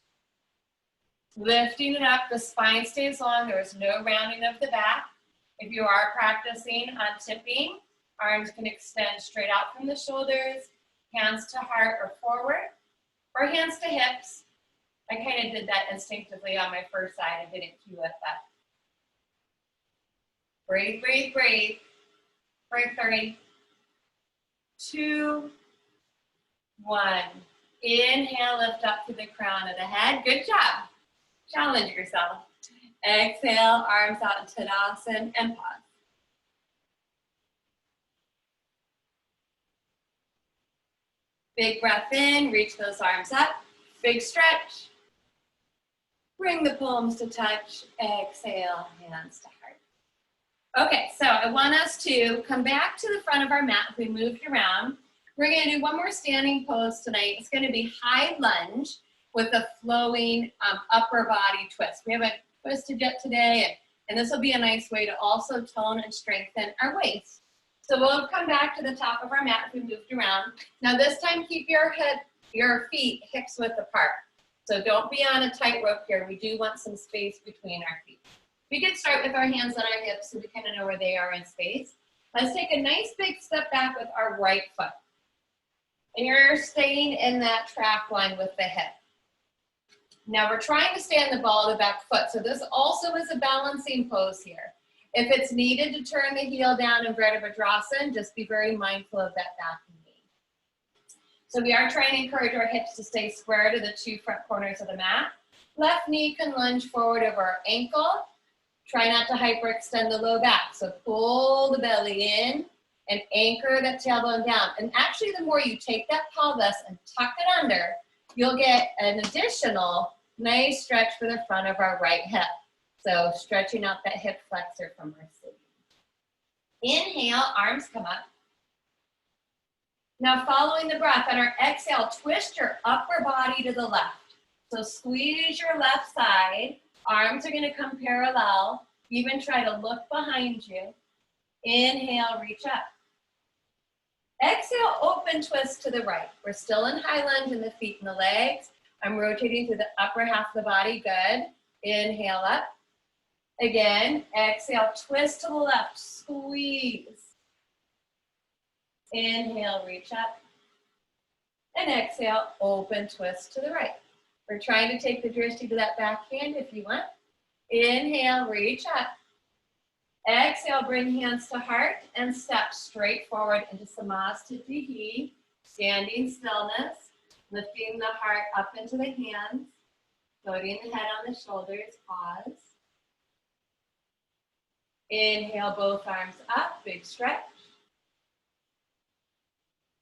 Lifting it up, the spine stays long. There is no rounding of the back. If you are practicing on tipping, arms can extend straight out from the shoulders, hands to heart or forward, or hands to hips. I kind of did that instinctively on my first side. I didn't cue it, but breathe, breathe, breathe. For 3, 2, 1. Inhale, lift up to the crown of the head. Good job. Challenge yourself. Exhale, arms out in Tadasana and pause. Big breath in, reach those arms up. Big stretch. Bring the palms to touch. Exhale, hands to heart. Okay, so I want us to come back to the front of our mat. If we moved around, we're going to do one more standing pose tonight. It's going to be high lunge with a flowing upper body twist. We haven't twisted yet today, and this will be a nice way to also tone and strengthen our waist. So we'll come back to the top of our mat if we moved around. Now this time, keep your feet hips width apart. So don't be on a tightrope here. We do want some space between our feet. We can start with our hands on our hips so we kind of know where they are in space. Let's take a nice big step back with our right foot. And you're staying in that track line with the hip. Now we're trying to stay on the ball of the back foot. So this also is a balancing pose here. If it's needed to turn the heel down in Virabhadrasana, just be very mindful of that back knee. So we are trying to encourage our hips to stay square to the two front corners of the mat. Left knee can lunge forward over our ankle. Try not to hyperextend the low back. So pull the belly in and anchor that tailbone down. And actually, the more you take that pelvis and tuck it under, you'll get an additional nice stretch for the front of our right hip. So stretching out that hip flexor from our sleeve. Inhale, arms come up. Now following the breath, on our exhale, twist your upper body to the left. So squeeze your left side. Arms are going to come parallel. Even try to look behind you. Inhale, reach up. Exhale, open twist to the right. We're still in high lunge in the feet and the legs. I'm rotating through the upper half of the body. Good. Inhale up. Again, exhale, twist to the left, squeeze. Inhale, reach up. And exhale, open twist to the right. We're trying to take the drishti to that back hand if you want. Inhale, reach up. Exhale, bring hands to heart and step straight forward into Samastitihi, standing stillness, lifting the heart up into the hands, floating the head on the shoulders, pause. Inhale, both arms up, big stretch.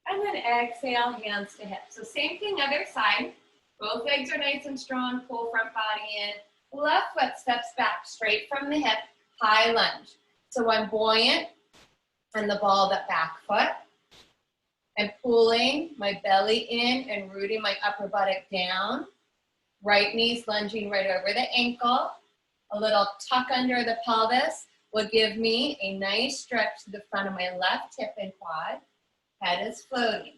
And then exhale, hands to hips. So same thing, other side. Both legs are nice and strong, pull front body in. Left foot steps back, straight from the hip, high lunge. So I'm buoyant on the ball of that back foot. I'm pulling my belly in and rooting my upper buttock down. Right knee's lunging right over the ankle. A little tuck under the pelvis will give me a nice stretch to the front of my left hip and quad. Head is floating.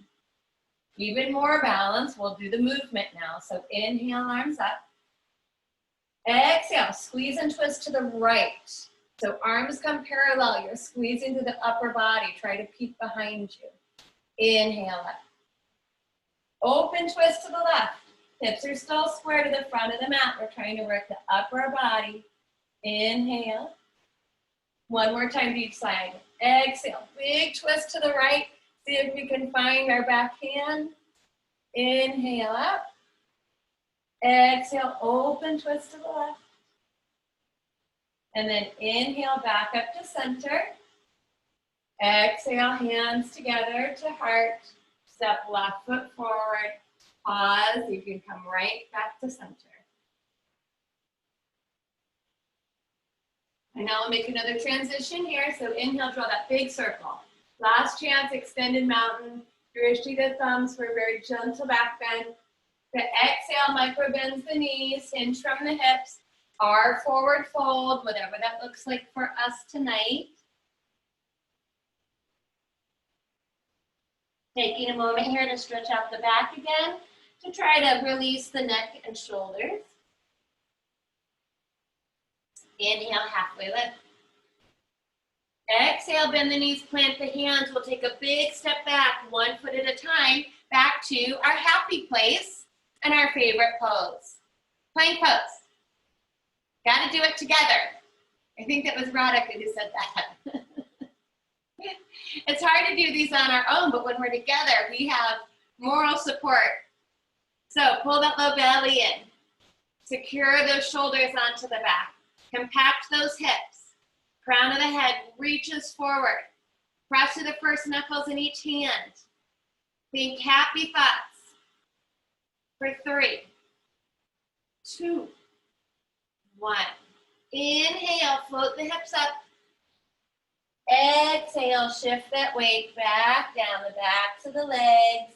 Even more balance, we'll do the movement now. So inhale, arms up. Exhale, squeeze and twist to the right. So arms come parallel, you're squeezing to the upper body. Try to peek behind you. Inhale up. Open twist to the left. Hips are still square to the front of the mat. We're trying to work the upper body. Inhale. One more time to each side. Exhale, big twist to the right. See if we can find our back hand. Inhale up. Exhale, open twist to the left. And then inhale, back up to center. Exhale, hands together to heart. Step left foot forward. Pause. You can come right back to center. And now we'll make another transition here. So inhale, draw that big circle. Last chance, extended mountain. Drishti the thumbs for a very gentle back bend. The exhale, micro bends the knees, hinge from the hips. Our forward fold, whatever that looks like for us tonight. Taking a moment here to stretch out the back again to try to release the neck and shoulders. Inhale, halfway lift. Exhale, bend the knees, plant the hands. We'll take a big step back, one foot at a time, back to our happy place and our favorite pose. Plank pose. Got to do it together. I think that was Radhika who said that. It's hard to do these on our own, but when we're together, we have moral support So pull that low belly in. Secure those shoulders onto the back. Compact those hips. Crown of the head reaches forward. Press to the first knuckles in each hand. Think happy thoughts. For 3, 2, 1. Inhale, float the hips up. Exhale, shift that weight back down the backs of the legs.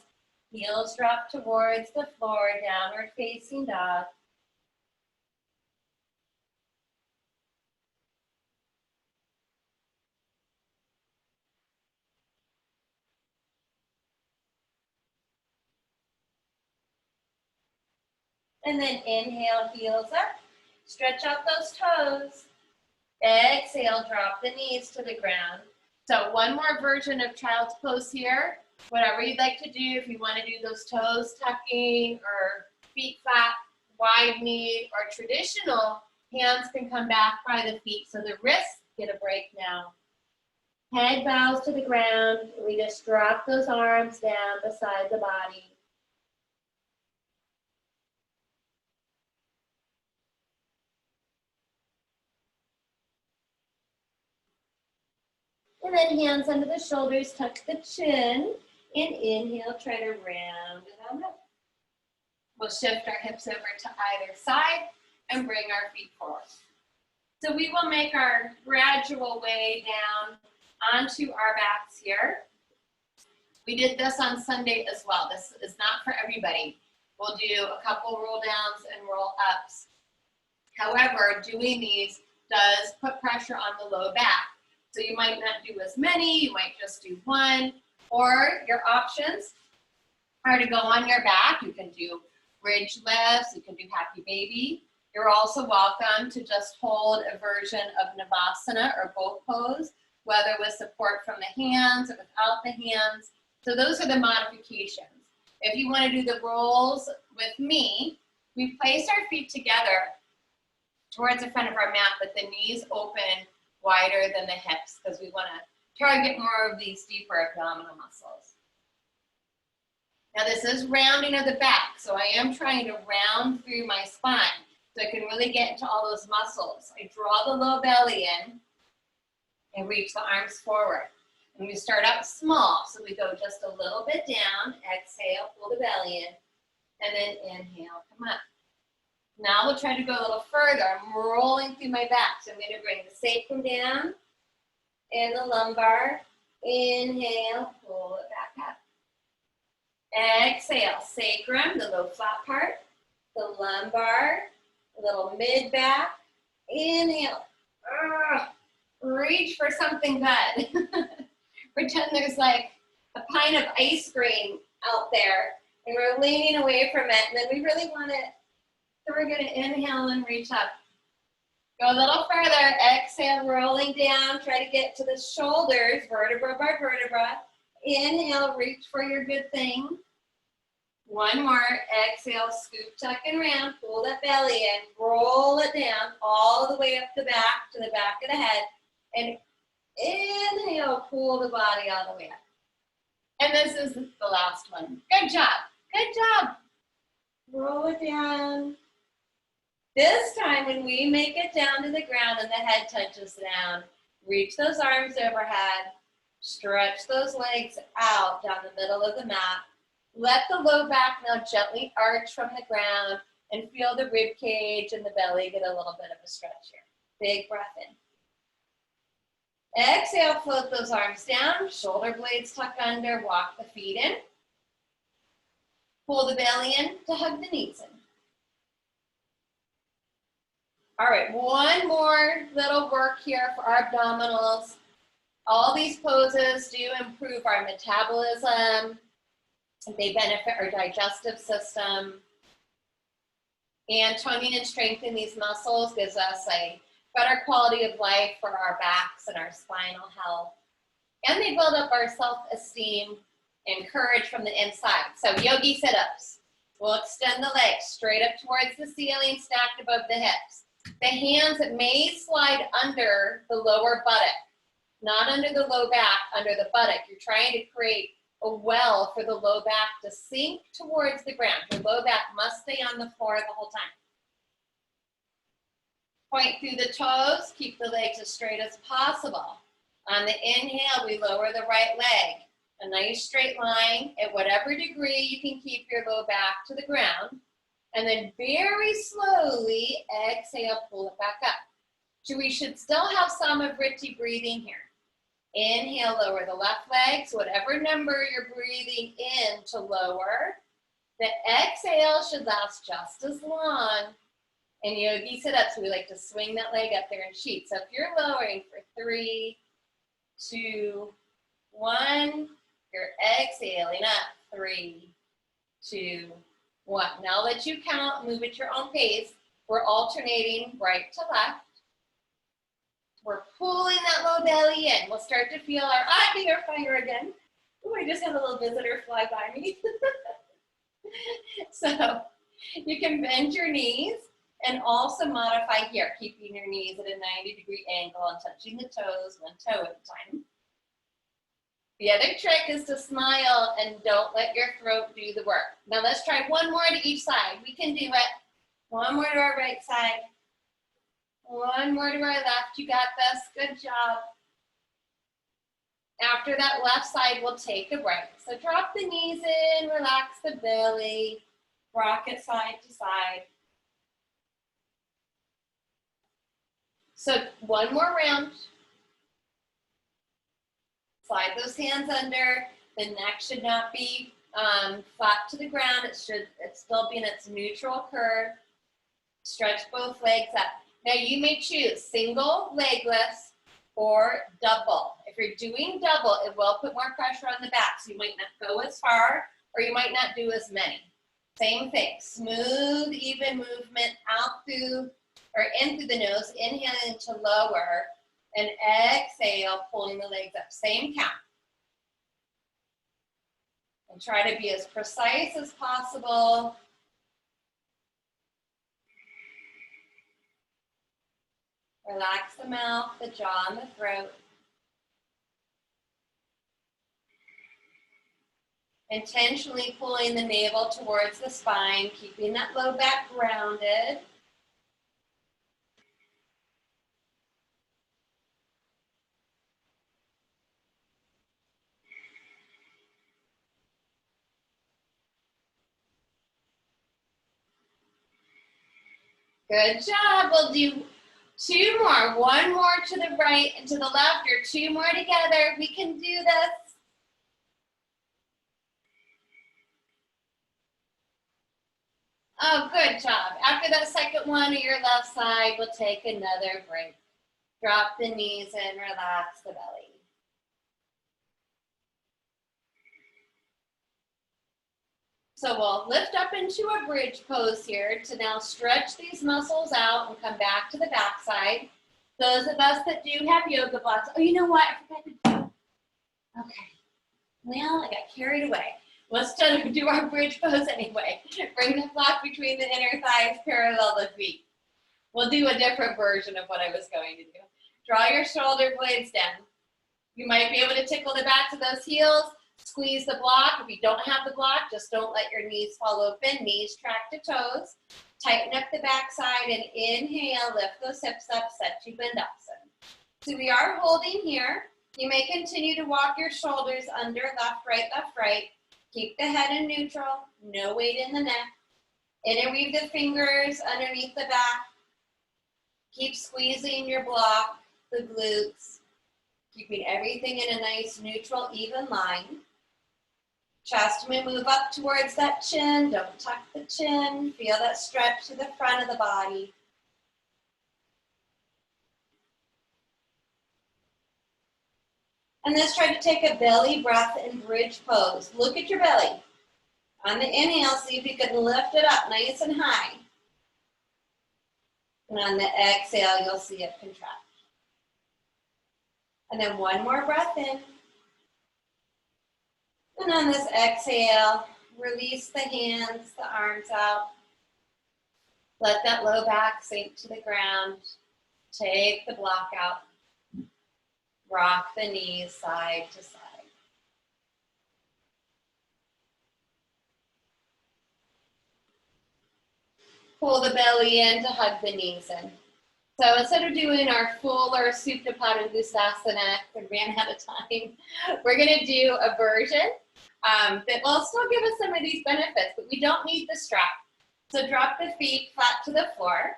Heels drop towards the floor, downward facing dog. And then inhale, heels up. Stretch out those toes. Exhale, drop the knees to the ground. So one more version of child's pose here. Whatever you'd like to do, if you want to do those toes tucking or feet flat, wide knee, or traditional, hands can come back by the feet. So the wrists get a break now. Head bows to the ground. We just drop those arms down beside the body. And then hands under the shoulders, tuck the chin, and inhale, try to round it on up. We'll shift our hips over to either side and bring our feet forward. So we will make our gradual way down onto our backs here. We did this on Sunday as well. This is not for everybody. We'll do a couple roll downs and roll ups. However, doing these does put pressure on the low back. So you might not do as many, you might just do one, or your options are to go on your back. You can do bridge lifts, you can do happy baby. You're also welcome to just hold a version of Navasana or boat pose, whether with support from the hands or without the hands. So those are the modifications. If you want to do the rolls with me, we place our feet together towards the front of our mat, but the knees open wider than the hips because we want to target more of these deeper abdominal muscles. Now this is rounding of the back, so I am trying to round through my spine so I can really get into all those muscles. I draw the low belly in and reach the arms forward. And we start out small, so we go just a little bit down, exhale, pull the belly in, and then inhale, come up. Now we'll try to go a little further. I'm rolling through my back. So I'm going to bring the sacrum down and the lumbar. Inhale, pull it back up. Exhale, sacrum, the low flat part, the lumbar, a little mid back. Inhale. Reach for something good. Pretend there's like a pint of ice cream out there and we're leaning away from it, and then we really want it. So we're going to inhale and reach up. Go a little further. Exhale, rolling down. Try to get to the shoulders, vertebra by vertebra. Inhale, reach for your good thing. One more. Exhale, scoop, tuck, and round. Pull that belly in. Roll it down all the way up the back to the back of the head. And inhale, pull the body all the way up. And this is the last one. Good job. Good job. Roll it down. This time when we make it down to the ground and the head touches down, reach those arms overhead, stretch those legs out down the middle of the mat. Let the low back now gently arch from the ground and feel the rib cage and the belly get a little bit of a stretch here. Big breath in. Exhale, float those arms down, shoulder blades tuck under, walk the feet in. Pull the belly in to hug the knees in. All right, one more little work here for our abdominals. All these poses do improve our metabolism. They benefit our digestive system. And toning and strengthening these muscles gives us a better quality of life for our backs and our spinal health. And they build up our self-esteem and courage from the inside. So yogi sit-ups. We'll extend the legs straight up towards the ceiling, stacked above the hips. The hands may slide under the lower buttock, not under the low back, under the buttock. You're trying to create a well for the low back to sink towards the ground. Your low back must stay on the floor the whole time. Point through the toes, keep the legs as straight as possible. On the inhale, we lower the right leg. A nice straight line. At whatever degree, you can keep your low back to the ground. And then very slowly, exhale, pull it back up. So we should still have some of Vritti breathing here. Inhale, lower the left leg. So whatever number you're breathing in to lower, the exhale should last just as long. And yogi sit-ups, we like to swing that leg up there and sheet. So if you're lowering for 3, 2, 1, you're exhaling up. 3, 2, 1. Now I'll let you count, move at your own pace. We're alternating right to left. We're pulling that low belly in. We'll start to feel our air fire again. Oh, I just had a little visitor fly by me. So you can bend your knees and also modify here, keeping your knees at a 90-degree angle and touching the toes, one toe at a time. The other trick is to smile and don't let your throat do the work. Now let's try one more to each side. We can do it. One more to our right side. One more to our left. You got this. Good job. After that left side, we'll take a break. So drop the knees in, relax the belly, rock it side to side. So one more round. Slide those hands under. The neck should not be flat to the ground. It should still be in its neutral curve. Stretch both legs up. Now you may choose single legless or double. If you're doing double, it will put more pressure on the back, so you might not go as far or you might not do as many. Same thing, smooth, even movement out through or in through the nose, inhaling to lower, and exhale, pulling the legs up. Same count. And try to be as precise as possible. Relax the mouth, the jaw, and the throat. Intentionally pulling the navel towards the spine, keeping that low back grounded. Good job. We'll do 2 more. 1 more to the right and to the left, or 2 more together. We can do this. Oh, good job. After that second one to your left side, we'll take another break. Drop the knees in, relax the belly. So we'll lift up into a bridge pose here to now stretch these muscles out and come back to the back side. Those of us that do have yoga blocks, oh, you know what? I forgot to do. Okay. Well, I got carried away. Let's do our bridge pose anyway. Bring the block between the inner thighs, parallel the feet. We'll do a different version of what I was going to do. Draw your shoulder blades down. You might be able to tickle the backs of those heels. Squeeze the block. If you don't have the block, just don't let your knees fall open. Knees track to toes. Tighten up the back side and inhale. Lift those hips up. Setu Bandhasan. So we are holding here. You may continue to walk your shoulders under, left, right, left, right. Keep the head in neutral. No weight in the neck. Interweave the fingers underneath the back. Keep squeezing your block, the glutes. Keeping everything in a nice, neutral, even line. Chest may move up towards that chin. Don't tuck the chin. Feel that stretch to the front of the body. And let's try to take a belly breath in bridge pose. Look at your belly. On the inhale, see if you can lift it up nice and high. And on the exhale, you'll see it contract. And then 1 more breath in. And on this exhale, release the hands, the arms out. Let that low back sink to the ground. Take the block out. Rock the knees side to side. Pull the belly in to hug the knees in. So instead of doing our fuller Supta Padangusthasana, we ran out of time, we're gonna do a version that will still give us some of these benefits, but we don't need the strap. So drop the feet flat to the floor.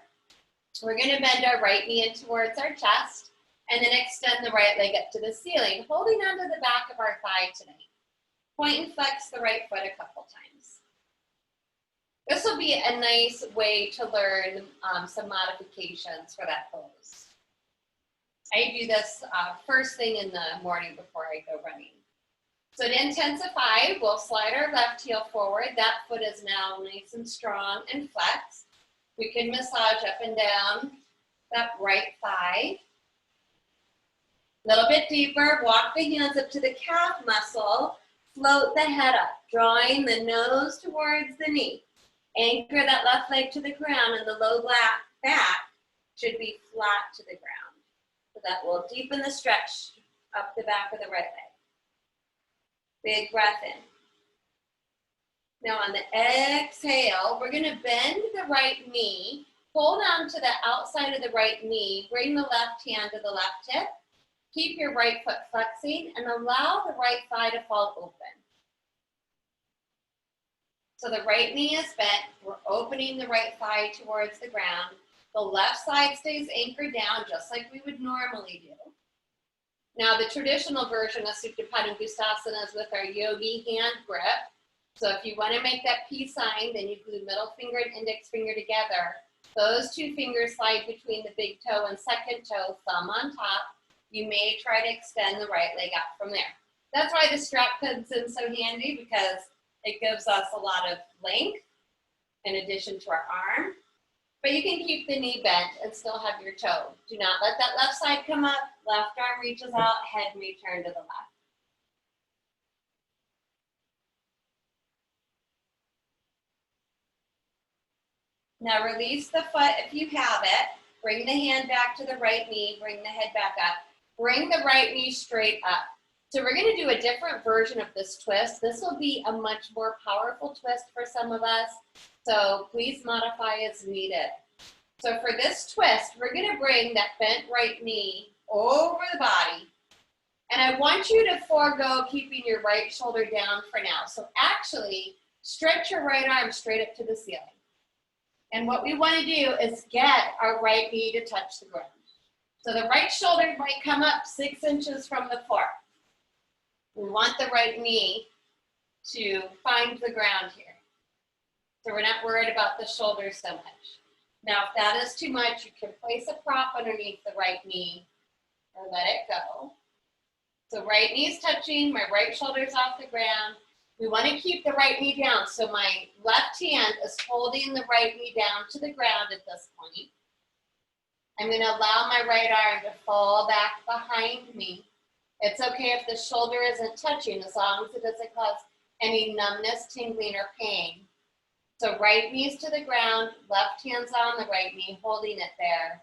We're gonna bend our right knee in towards our chest and then extend the right leg up to the ceiling, holding onto the back of our thigh tonight. Point and flex the right foot a couple times. This will be a nice way to learn some modifications for that pose. I do this first thing in the morning before I go running. So to intensify, we'll slide our left heel forward. That foot is now nice and strong and flexed. We can massage up and down that right thigh. A little bit deeper, walk the hands up to the calf muscle, float the head up, drawing the nose towards the knee. Anchor that left leg to the ground and the low back should be flat to the ground. So that will deepen the stretch up the back of the right leg. Big breath in. Now on the exhale, we're gonna bend the right knee, hold on to the outside of the right knee, bring the left hand to the left hip, keep your right foot flexing and allow the right thigh to fall open. So the right knee is bent, we're opening the right thigh towards the ground. The left side stays anchored down just like we would normally do. Now the traditional version of Supta Padangusthasana is with our yogi hand grip. So if you want to make that peace sign, then you glue middle finger and index finger together. Those two fingers slide between the big toe and second toe, thumb on top. You may try to extend the right leg out from there. That's why the strap comes in so handy, because it gives us a lot of length in addition to our arm. But you can keep the knee bent and still have your toe. Do not let that left side come up. Left arm reaches out, head may turn to the left. Now release the foot if you have it. Bring the hand back to the right knee. Bring the head back up. Bring the right knee straight up. So we're going to do a different version of this twist. This will be a much more powerful twist for some of us. So please modify as needed. So for this twist, we're going to bring that bent right knee over the body. And I want you to forego keeping your right shoulder down for now. So actually, stretch your right arm straight up to the ceiling. And what we want to do is get our right knee to touch the ground. So the right shoulder might come up 6 inches from the floor. We want the right knee to find the ground here. So we're not worried about the shoulders so much. Now, if that is too much, you can place a prop underneath the right knee or let it go. So right knee is touching, my right shoulder is off the ground. We want to keep the right knee down. So my left hand is holding the right knee down to the ground at this point. I'm going to allow my right arm to fall back behind me. It's okay if the shoulder isn't touching as long as it doesn't cause any numbness, tingling, or pain. So right knee's to the ground, left hand's on the right knee, holding it there.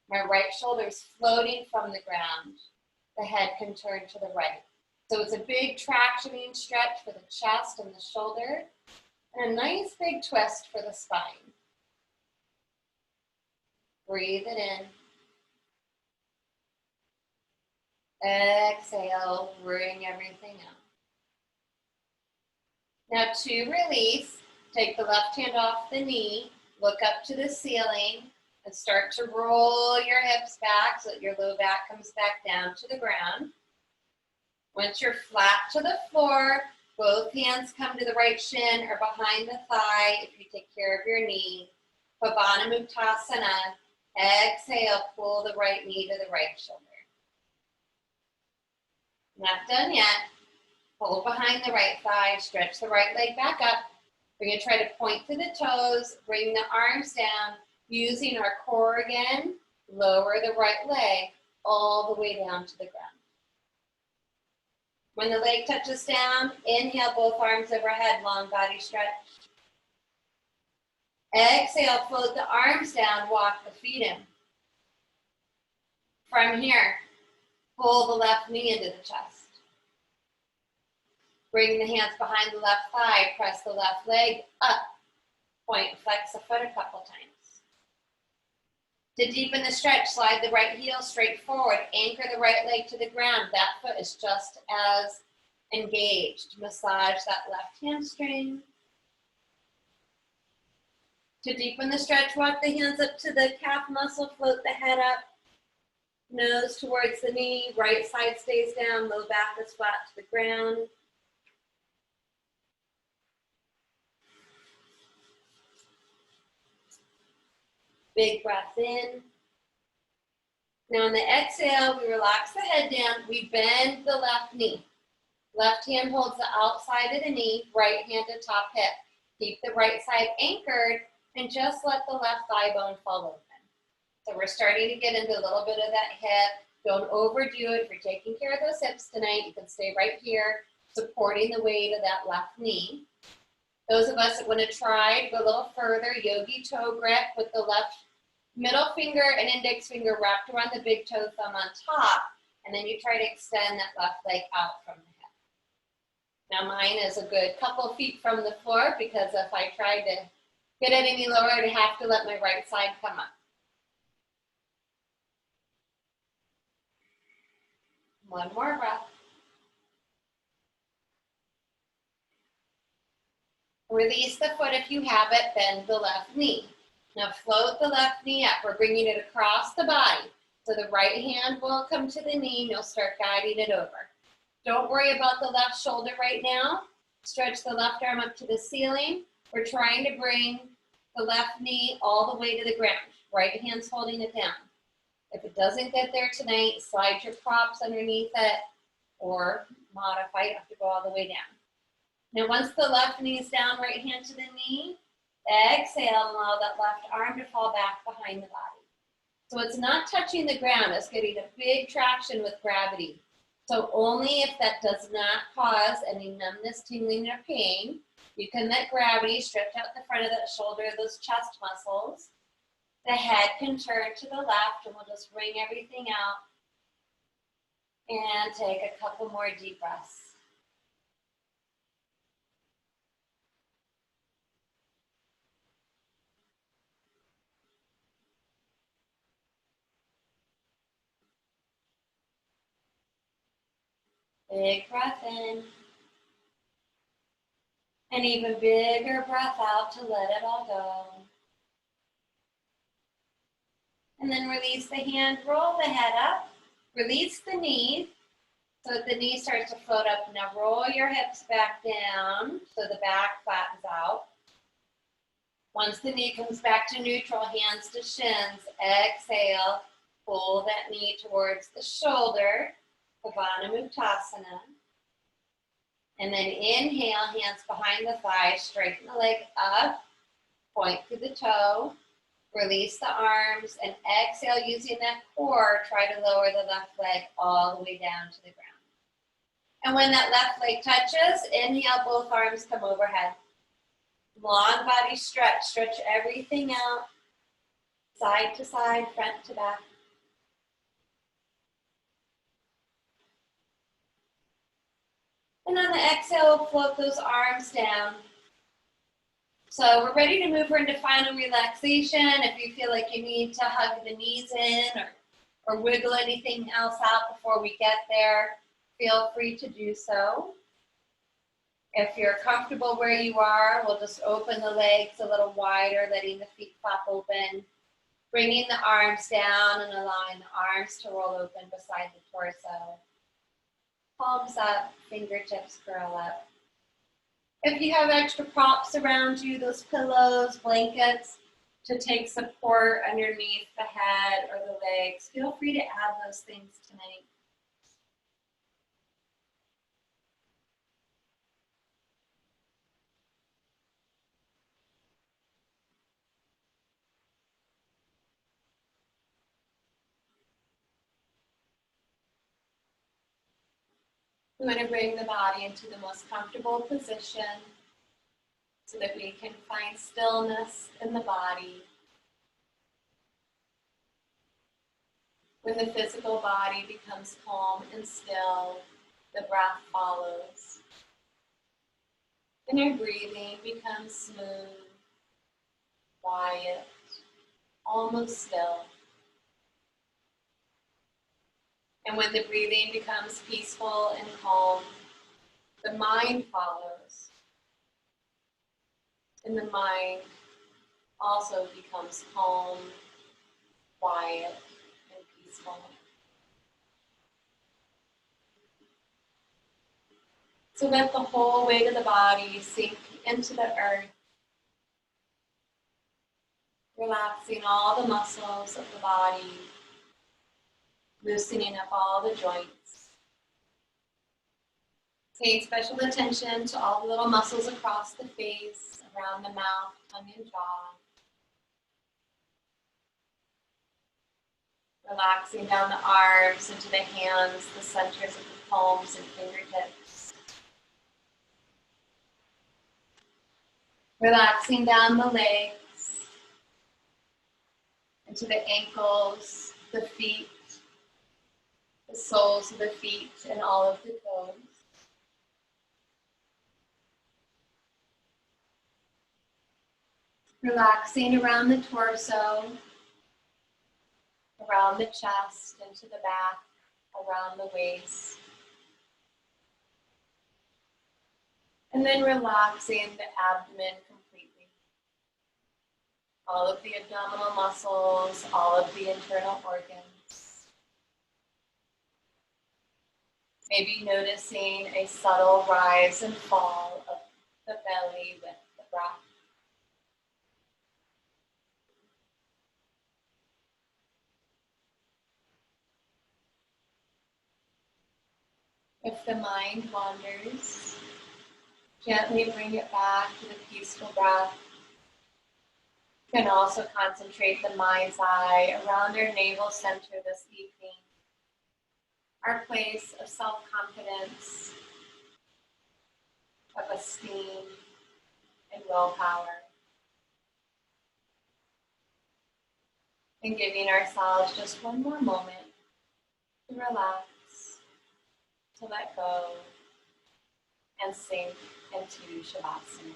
My right shoulder's floating from the ground. The head can turn to the right. So it's a big tractioning stretch for the chest and the shoulder, and a nice big twist for the spine. Breathe it in. Exhale, bring everything out. Now to release, take the left hand off the knee, look up to the ceiling, and start to roll your hips back so that your low back comes back down to the ground. Once you're flat to the floor, both hands come to the right shin or behind the thigh if you take care of your knee. Pavana Muktasana. Exhale, pull the right knee to the right shoulder. Not done yet. Hold behind the right thigh, stretch the right leg back up. We're going to try to point to the toes, bring the arms down, using our core again, lower the right leg all the way down to the ground. When the leg touches down, inhale both arms overhead, long body stretch. Exhale, float the arms down, walk the feet in. From here, pull the left knee into the chest. Bring the hands behind the left thigh, press the left leg up. Point, flex the foot a couple times. To deepen the stretch, slide the right heel straight forward. Anchor the right leg to the ground. That foot is just as engaged. Massage that left hamstring. To deepen the stretch, walk the hands up to the calf muscle, float the head up. Nose towards the knee, right side stays down, low back is flat to the ground. Big breath in. Now on the exhale, we relax the head down, we bend the left knee. Left hand holds the outside of the knee, right hand to top hip. Keep the right side anchored and just let the left thigh bone fall open. So we're starting to get into a little bit of that hip. Don't overdo it. If you're taking care of those hips tonight, you can stay right here, supporting the weight of that left knee. Those of us that want to try to go a little further, yogi toe grip with the left middle finger and index finger wrapped around the big toe thumb on top, and then you try to extend that left leg out from the hip. Now mine is a good couple feet from the floor because if I tried to get it any lower, I'd have to let my right side come up. One more breath. Release the foot if you have it, bend the left knee. Now float the left knee up. We're bringing it across the body. So the right hand will come to the knee and you'll start guiding it over. Don't worry about the left shoulder right now. Stretch the left arm up to the ceiling. We're trying to bring the left knee all the way to the ground. Right hand's holding it down. If it doesn't get there tonight, slide your props underneath it or modify it. You have to go all the way down. Now once the left knee is down, right hand to the knee, exhale and allow that left arm to fall back behind the body. So it's not touching the ground, it's getting a big traction with gravity. So only if that does not cause any numbness, tingling, or pain, you can let gravity stretch out the front of that shoulder, those chest muscles. The head can turn to the left and we'll just wring everything out. And take a couple more deep breaths. Big breath in. An even bigger breath out to let it all go. And then release the hand, roll the head up. Release the knees so that the knee starts to float up. Now roll your hips back down so the back flattens out. Once the knee comes back to neutral, hands to shins, exhale. Pull that knee towards the shoulder, Pavana Muktasana. And then inhale, hands behind the thighs, straighten the leg up, point through the toe, release the arms, and exhale using that core, try to lower the left leg all the way down to the ground. And when that left leg touches, inhale, both arms come overhead. Long body stretch, stretch everything out, side to side, front to back. And on the exhale, float those arms down. So we're ready to move into final relaxation. If you feel like you need to hug the knees in or wiggle anything else out before we get there, feel free to do so. If you're comfortable where you are, we'll just open the legs a little wider, letting the feet flap open, bringing the arms down and allowing the arms to roll open beside the torso. Palms up, fingertips curl up. If you have extra props around you, those pillows, blankets, to take support underneath the head or the legs, feel free to add those things tonight. We want to bring the body into the most comfortable position so that we can find stillness in the body. When the physical body becomes calm and still, the breath follows. And our breathing becomes smooth quiet, almost still. And when the breathing becomes peaceful and calm, the mind follows. And the mind also becomes calm, quiet, and peaceful. So let the whole weight of the body sink into the earth, relaxing all the muscles of the body, loosening up all the joints. Paying special attention to all the little muscles across the face, around the mouth, tongue, and jaw. Relaxing down the arms into the hands, the centers of the palms and fingertips. Relaxing down the legs, into the ankles, the feet, the soles of the feet, and all of the toes. Relaxing around the torso, around the chest, into the back, around the waist. And then relaxing the abdomen completely. All of the abdominal muscles, all of the internal organs. Maybe noticing a subtle rise and fall of the belly with the breath. If the mind wanders, gently bring it back to the peaceful breath. You can also concentrate the mind's eye around our navel center this evening, our place of self-confidence, of esteem, and willpower. And giving ourselves just one more moment to relax, to let go, and sink into Shavasana.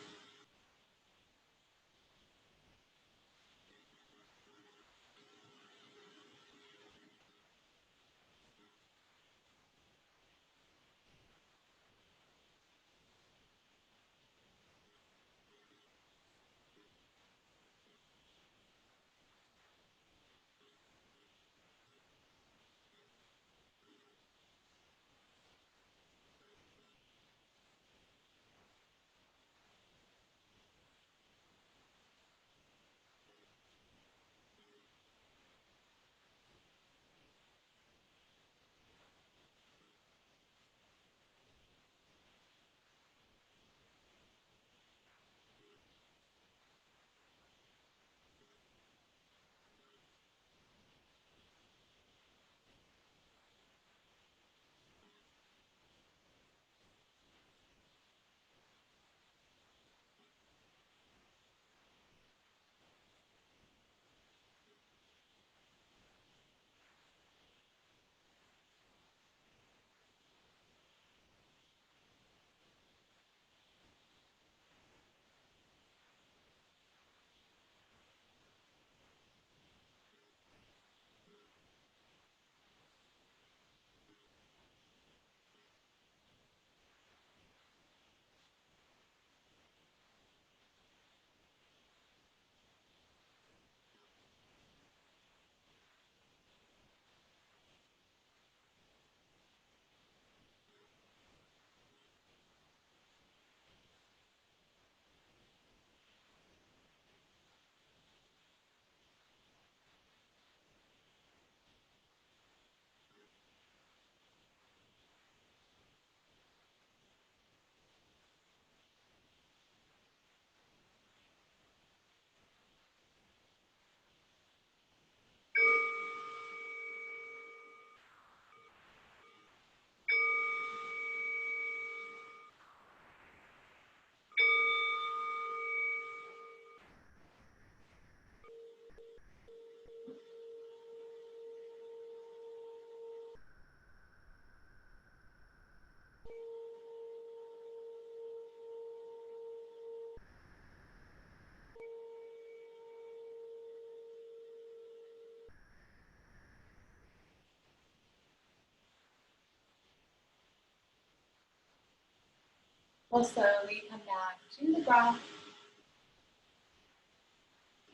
We'll slowly come back to the breath.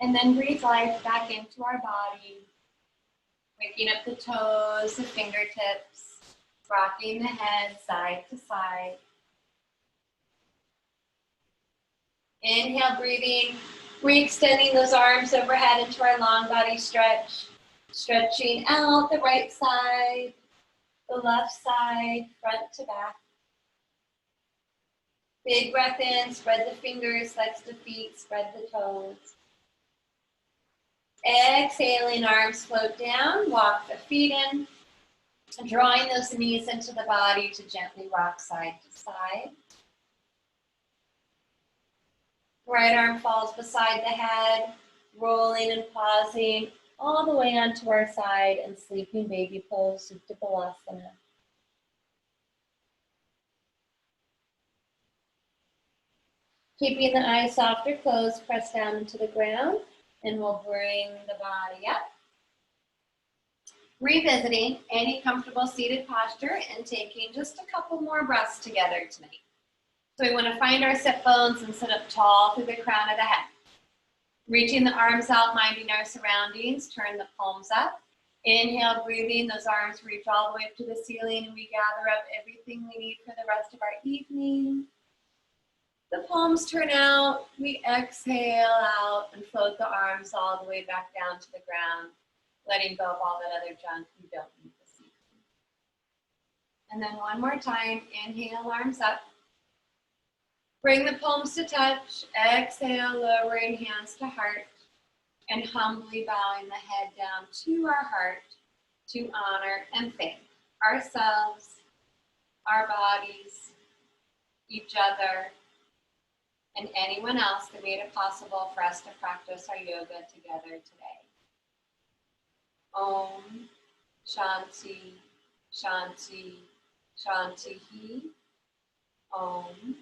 And then breathe life back into our body. Waking up the toes, the fingertips, rocking the head side to side. Inhale, breathing, re-extending those arms overhead into our long body stretch. Stretching out the right side, the left side, front to back. Big breath in, spread the fingers, flex the feet, spread the toes. Exhaling, arms float down, walk the feet in, drawing those knees into the body to gently rock side to side. Right arm falls beside the head, rolling and pausing all the way onto our side and sleeping baby pose, Supta Balasana. Keeping the eyes soft or closed, press down into the ground, and we'll bring the body up. Revisiting any comfortable seated posture and taking just a couple more breaths together tonight. So we want to find our sit bones and sit up tall through the crown of the head. Reaching the arms out, minding our surroundings, turn the palms up. Inhale, breathing, those arms reach all the way up to the ceiling, and we gather up everything we need for the rest of our evening. The palms turn out, we exhale out and float the arms all the way back down to the ground, letting go of all that other junk we don't need this evening. And then one more time, inhale, arms up. Bring the palms to touch, exhale, lowering hands to heart, and humbly bowing the head down to our heart to honor and thank ourselves, our bodies, each other, and anyone else that made it possible for us to practice our yoga together today. Om Shanti, Shanti, Shanti. Om